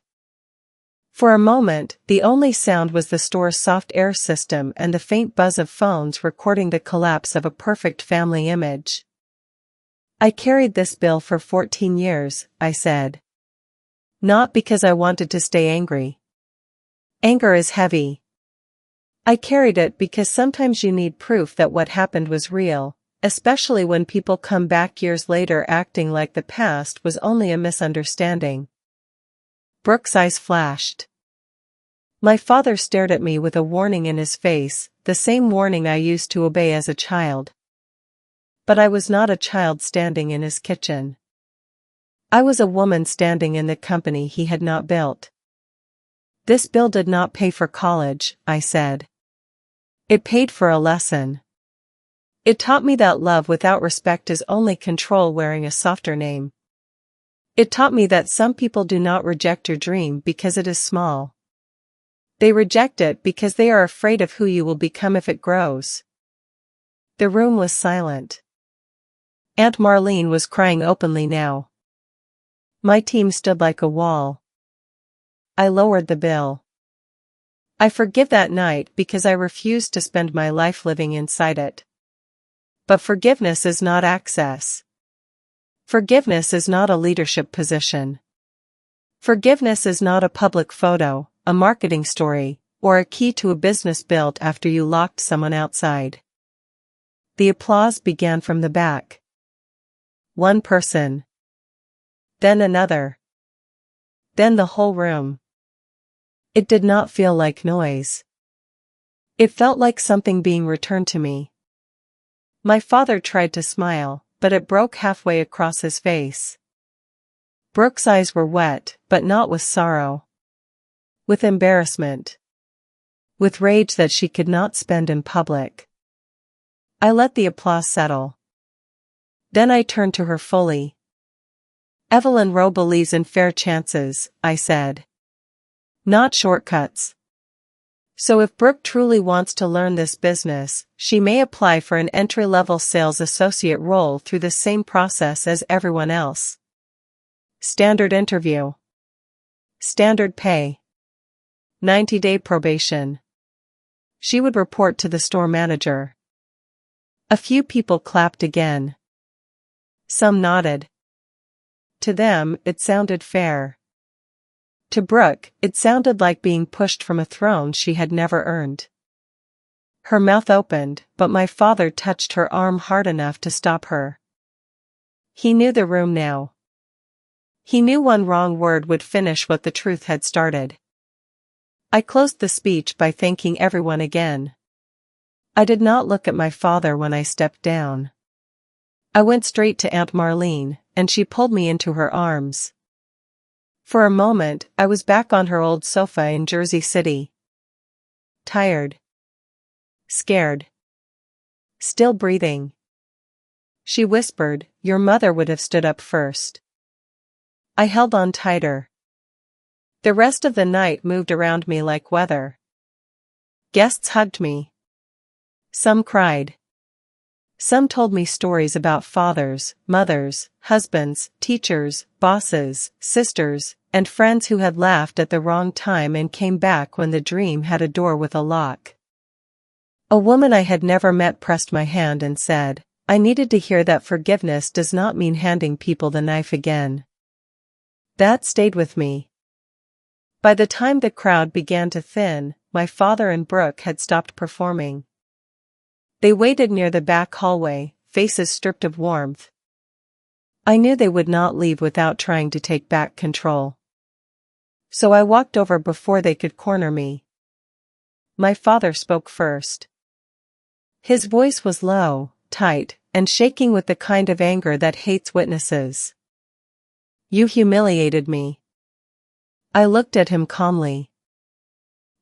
For a moment, the only sound was the store's soft air system and the faint buzz of phones recording the collapse of a perfect family image. I carried this bill for 14 years, I said. Not because I wanted to stay angry. Anger is heavy. I carried it because sometimes you need proof that what happened was real, especially when people come back years later acting like the past was only a misunderstanding. Brooke's eyes flashed. My father stared at me with a warning in his face, the same warning I used to obey as a child. But I was not a child standing in his kitchen. I was a woman standing in the company he had not built. This bill did not pay for college, I said. It paid for a lesson. It taught me that love without respect is only control wearing a softer name. It taught me that some people do not reject your dream because it is small. They reject it because they are afraid of who you will become if it grows. The room was silent. Aunt Marlene was crying openly now. My team stood like a wall. I lowered the bill. I forgive that night because I refused to spend my life living inside it. But forgiveness is not access. Forgiveness is not a leadership position. Forgiveness is not a public photo, a marketing story, or a key to a business built after you locked someone outside. The applause began from the back. One person. Then another. Then the whole room. It did not feel like noise. It felt like something being returned to me. My father tried to smile, but it broke halfway across his face. Brooke's eyes were wet, but not with sorrow. With embarrassment. With rage that she could not spend in public. I let the applause settle. Then I turned to her fully. Evelyn Rowe believes in fair chances, I said. Not shortcuts. So if Brooke truly wants to learn this business, she may apply for an entry-level sales associate role through the same process as everyone else. Standard interview. Standard pay. 90-day probation. She would report to the store manager. A few people clapped again. Some nodded. To them, it sounded fair. To Brooke, it sounded like being pushed from a throne she had never earned. Her mouth opened, but my father touched her arm hard enough to stop her. He knew the room now. He knew one wrong word would finish what the truth had started. I closed the speech by thanking everyone again. I did not look at my father when I stepped down. I went straight to Aunt Marlene, and she pulled me into her arms. For a moment, I was back on her old sofa in Jersey City. Tired. Scared. Still breathing. She whispered, "Your mother would have stood up first." I held on tighter. The rest of the night moved around me like weather. Guests hugged me. Some cried. Some told me stories about fathers, mothers, husbands, teachers, bosses, sisters, and friends who had laughed at the wrong time and came back when the dream had a door with a lock. A woman I had never met pressed my hand and said, I needed to hear that forgiveness does not mean handing people the knife again. That stayed with me. By the time the crowd began to thin, my father and Brooke had stopped performing. They waited near the back hallway, faces stripped of warmth. I knew they would not leave without trying to take back control. So I walked over before they could corner me. My father spoke first. His voice was low, tight, and shaking with the kind of anger that hates witnesses. You humiliated me. I looked at him calmly.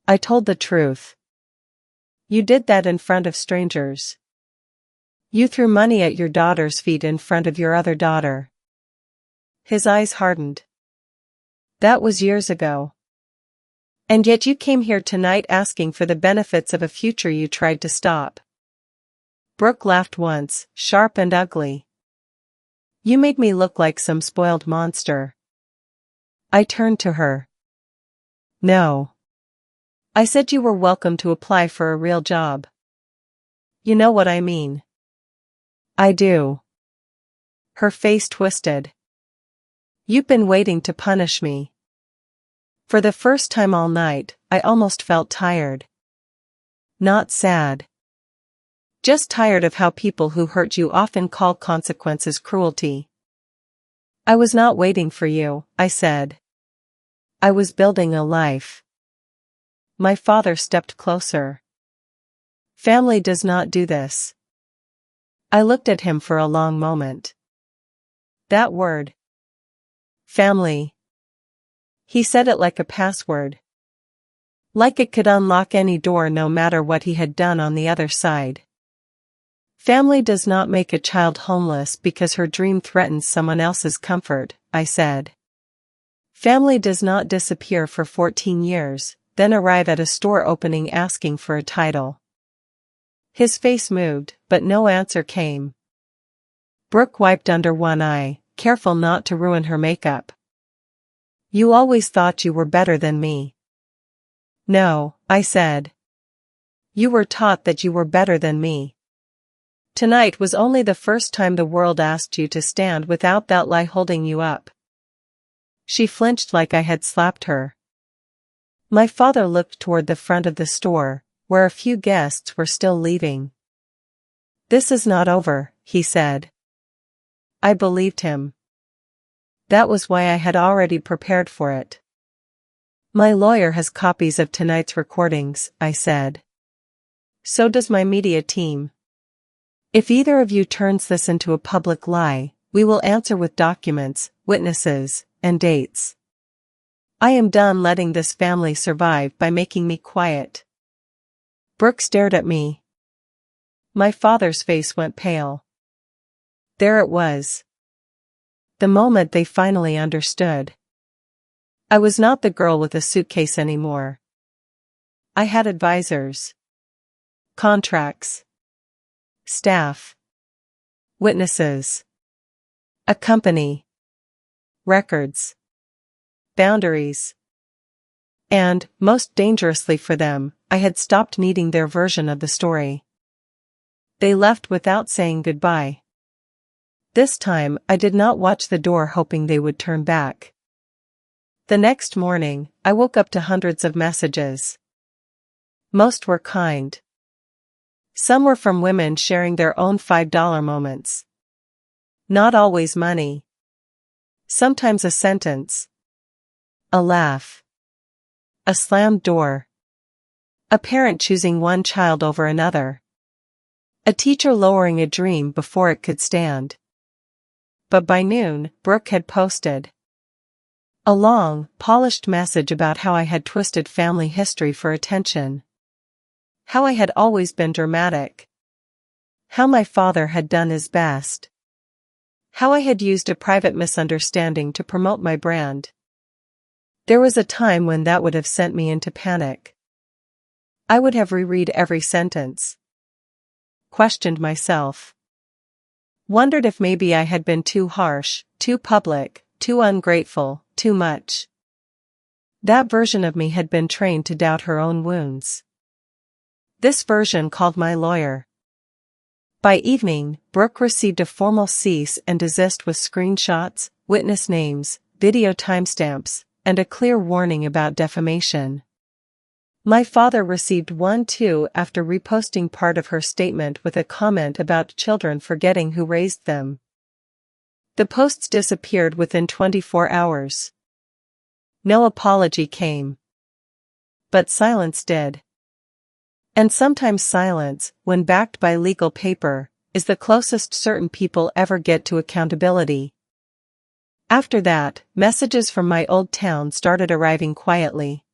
I told the truth. You did that in front of strangers. You threw money at your daughter's feet in front of your other daughter. His eyes hardened. That was years ago. And yet you came here tonight asking for the benefits of a future you tried to stop. Brooke laughed once, sharp and ugly. You made me look like some spoiled monster. I turned to her. No. I said you were welcome to apply for a real job. You know what I mean. I do. Her face twisted. You've been waiting to punish me. For the first time all night, I almost felt tired. Not sad. Just tired of how people who hurt you often call consequences cruelty. I was not waiting for you, I said. I was building a life. My father stepped closer. Family does not do this. I looked at him for a long moment. That word. Family. He said it like a password. Like it could unlock any door no matter what he had done on the other side. Family does not make a child homeless because her dream threatens someone else's comfort, I said. Family does not disappear for 14 years, then arrive at a store opening asking for a title. His face moved, but no answer came. Brooke wiped under one eye, careful not to ruin her makeup. You always thought you were better than me. No, I said. You were taught that you were better than me. Tonight was only the first time the world asked you to stand without that lie holding you up. She flinched like I had slapped her. My father looked toward the front of the store, where a few guests were still leaving. This is not over, he said. I believed him. That was why I had already prepared for it. My lawyer has copies of tonight's recordings, I said. So does my media team. If either of you turns this into a public lie, we will answer with documents, witnesses, and dates. I am done letting this family survive by making me quiet. Brooke stared at me. My father's face went pale. There it was. The moment they finally understood. I was not the girl with a suitcase anymore. I had advisors. Contracts. Staff. Witnesses. A company. Records. Boundaries. And, most dangerously for them, I had stopped needing their version of the story. They left without saying goodbye. This time, I did not watch the door hoping they would turn back. The next morning, I woke up to hundreds of messages. Most were kind. Some were from women sharing their own $5 moments. Not always money. Sometimes a sentence. A laugh. A slammed door. A parent choosing one child over another. A teacher lowering a dream before it could stand. But by noon, Brooke had posted a long, polished message about how I had twisted family history for attention. How I had always been dramatic. How my father had done his best. How I had used a private misunderstanding to promote my brand. There was a time when that would have sent me into panic. I would have reread every sentence. Questioned myself. Wondered if maybe I had been too harsh, too public, too ungrateful, too much. That version of me had been trained to doubt her own wounds. This version called my lawyer. By evening, Brooke received a formal cease and desist with screenshots, witness names, video timestamps, and a clear warning about defamation. My father received one too after reposting part of her statement with a comment about children forgetting who raised them. The posts disappeared within 24 hours. No apology came. But silence did. And sometimes silence, when backed by legal paper, is the closest certain people ever get to accountability. After that, messages from my old town started arriving quietly.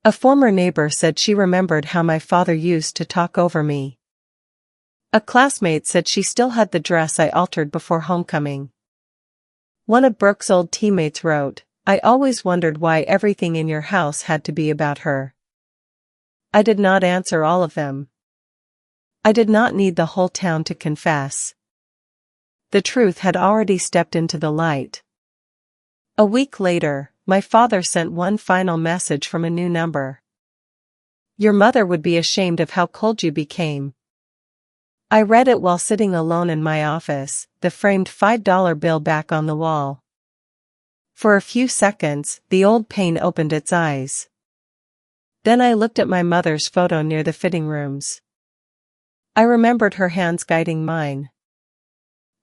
A former neighbor said she remembered how my father used to talk over me. A classmate said she still had the dress I altered before homecoming. One of Brooke's old teammates wrote, "I always wondered why everything in your house had to be about her." I did not answer all of them. I did not need the whole town to confess. The truth had already stepped into the light. A week later, my father sent one final message from a new number. Your mother would be ashamed of how cold you became. I read it while sitting alone in my office, the framed $5 bill back on the wall. For a few seconds, the old pain opened its eyes. Then I looked at my mother's photo near the fitting rooms. I remembered her hands guiding mine.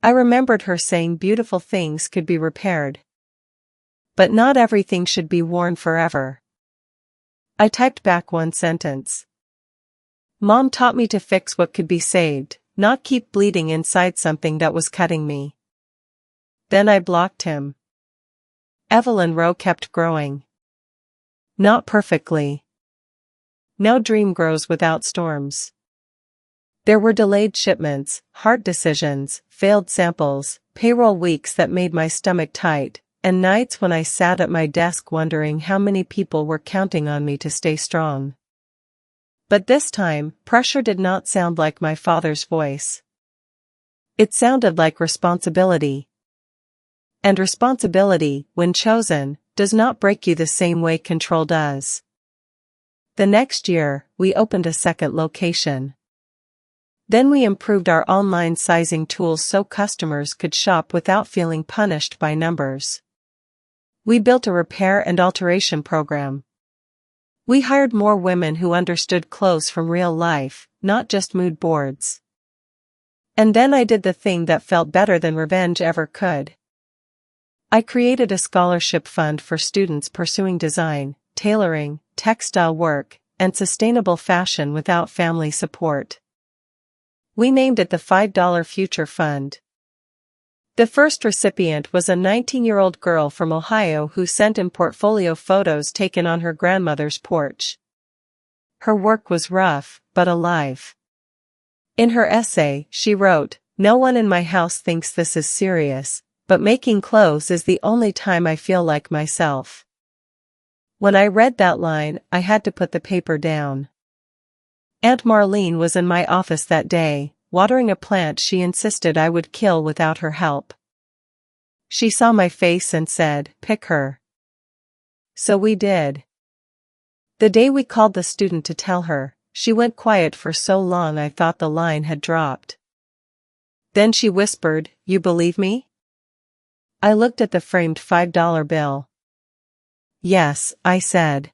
I remembered her saying beautiful things could be repaired. But not everything should be worn forever. I typed back one sentence. Mom taught me to fix what could be saved, not keep bleeding inside something that was cutting me. Then I blocked him. Evelyn Rowe kept growing. Not perfectly. No dream grows without storms. There were delayed shipments, hard decisions, failed samples, payroll weeks that made my stomach tight, and nights when I sat at my desk wondering how many people were counting on me to stay strong. But this time, pressure did not sound like my father's voice. It sounded like responsibility. And responsibility, when chosen, does not break you the same way control does. The next year, we opened a second location. Then we improved our online sizing tools so customers could shop without feeling punished by numbers. We built a repair and alteration program. We hired more women who understood clothes from real life, not just mood boards. And then I did the thing that felt better than revenge ever could. I created a scholarship fund for students pursuing design, tailoring, textile work, and sustainable fashion without family support. We named it the $5 Future Fund. The first recipient was a 19-year-old girl from Ohio who sent in portfolio photos taken on her grandmother's porch. Her work was rough, but alive. In her essay, she wrote, "No one in my house thinks this is serious, but making clothes is the only time I feel like myself." When I read that line, I had to put the paper down. Aunt Marlene was in my office that day, watering a plant she insisted I would kill without her help. She saw my face and said, "Pick her." So we did. The day we called the student to tell her, she went quiet for so long I thought the line had dropped. Then she whispered, "You believe me?" I looked at the framed $5 bill. "Yes," I said.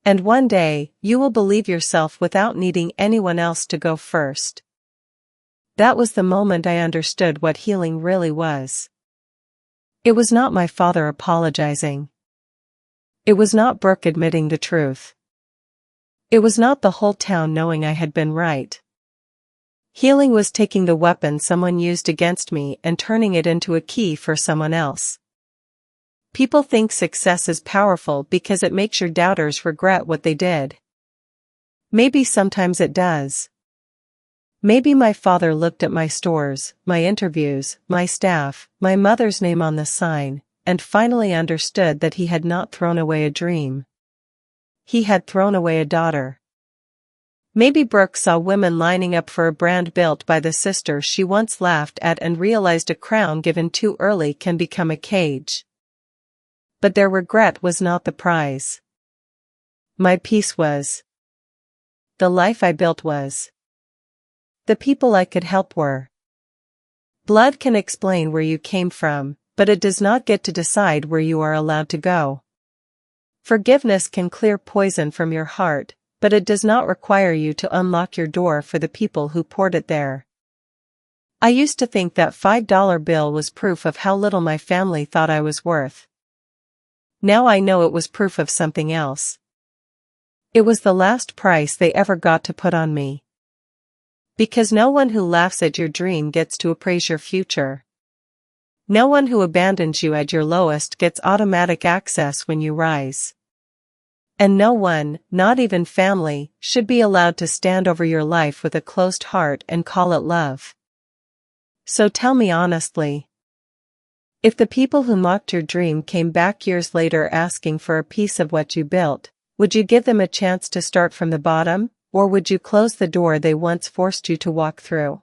"And one day, you will believe yourself without needing anyone else to go first." That was the moment I understood what healing really was. It was not my father apologizing. It was not Brooke admitting the truth. It was not the whole town knowing I had been right. Healing was taking the weapon someone used against me and turning it into a key for someone else. People think success is powerful because it makes your doubters regret what they did. Maybe sometimes it does. Maybe my father looked at my stores, my interviews, my staff, my mother's name on the sign, and finally understood that he had not thrown away a dream. He had thrown away a daughter. Maybe Brooke saw women lining up for a brand built by the sister she once laughed at and realized a crown given too early can become a cage. But their regret was not the prize. My peace was. The life I built was. The people I could help were. Blood can explain where you came from, but it does not get to decide where you are allowed to go. Forgiveness can clear poison from your heart, but it does not require you to unlock your door for the people who poured it there. I used to think that $5 bill was proof of how little my family thought I was worth. Now I know it was proof of something else. It was the last price they ever got to put on me. Because no one who laughs at your dream gets to appraise your future. No one who abandons you at your lowest gets automatic access when you rise. And no one, not even family, should be allowed to stand over your life with a closed heart and call it love. So tell me honestly. If the people who mocked your dream came back years later asking for a piece of what you built, would you give them a chance to start from the bottom? Or would you close the door they once forced you to walk through?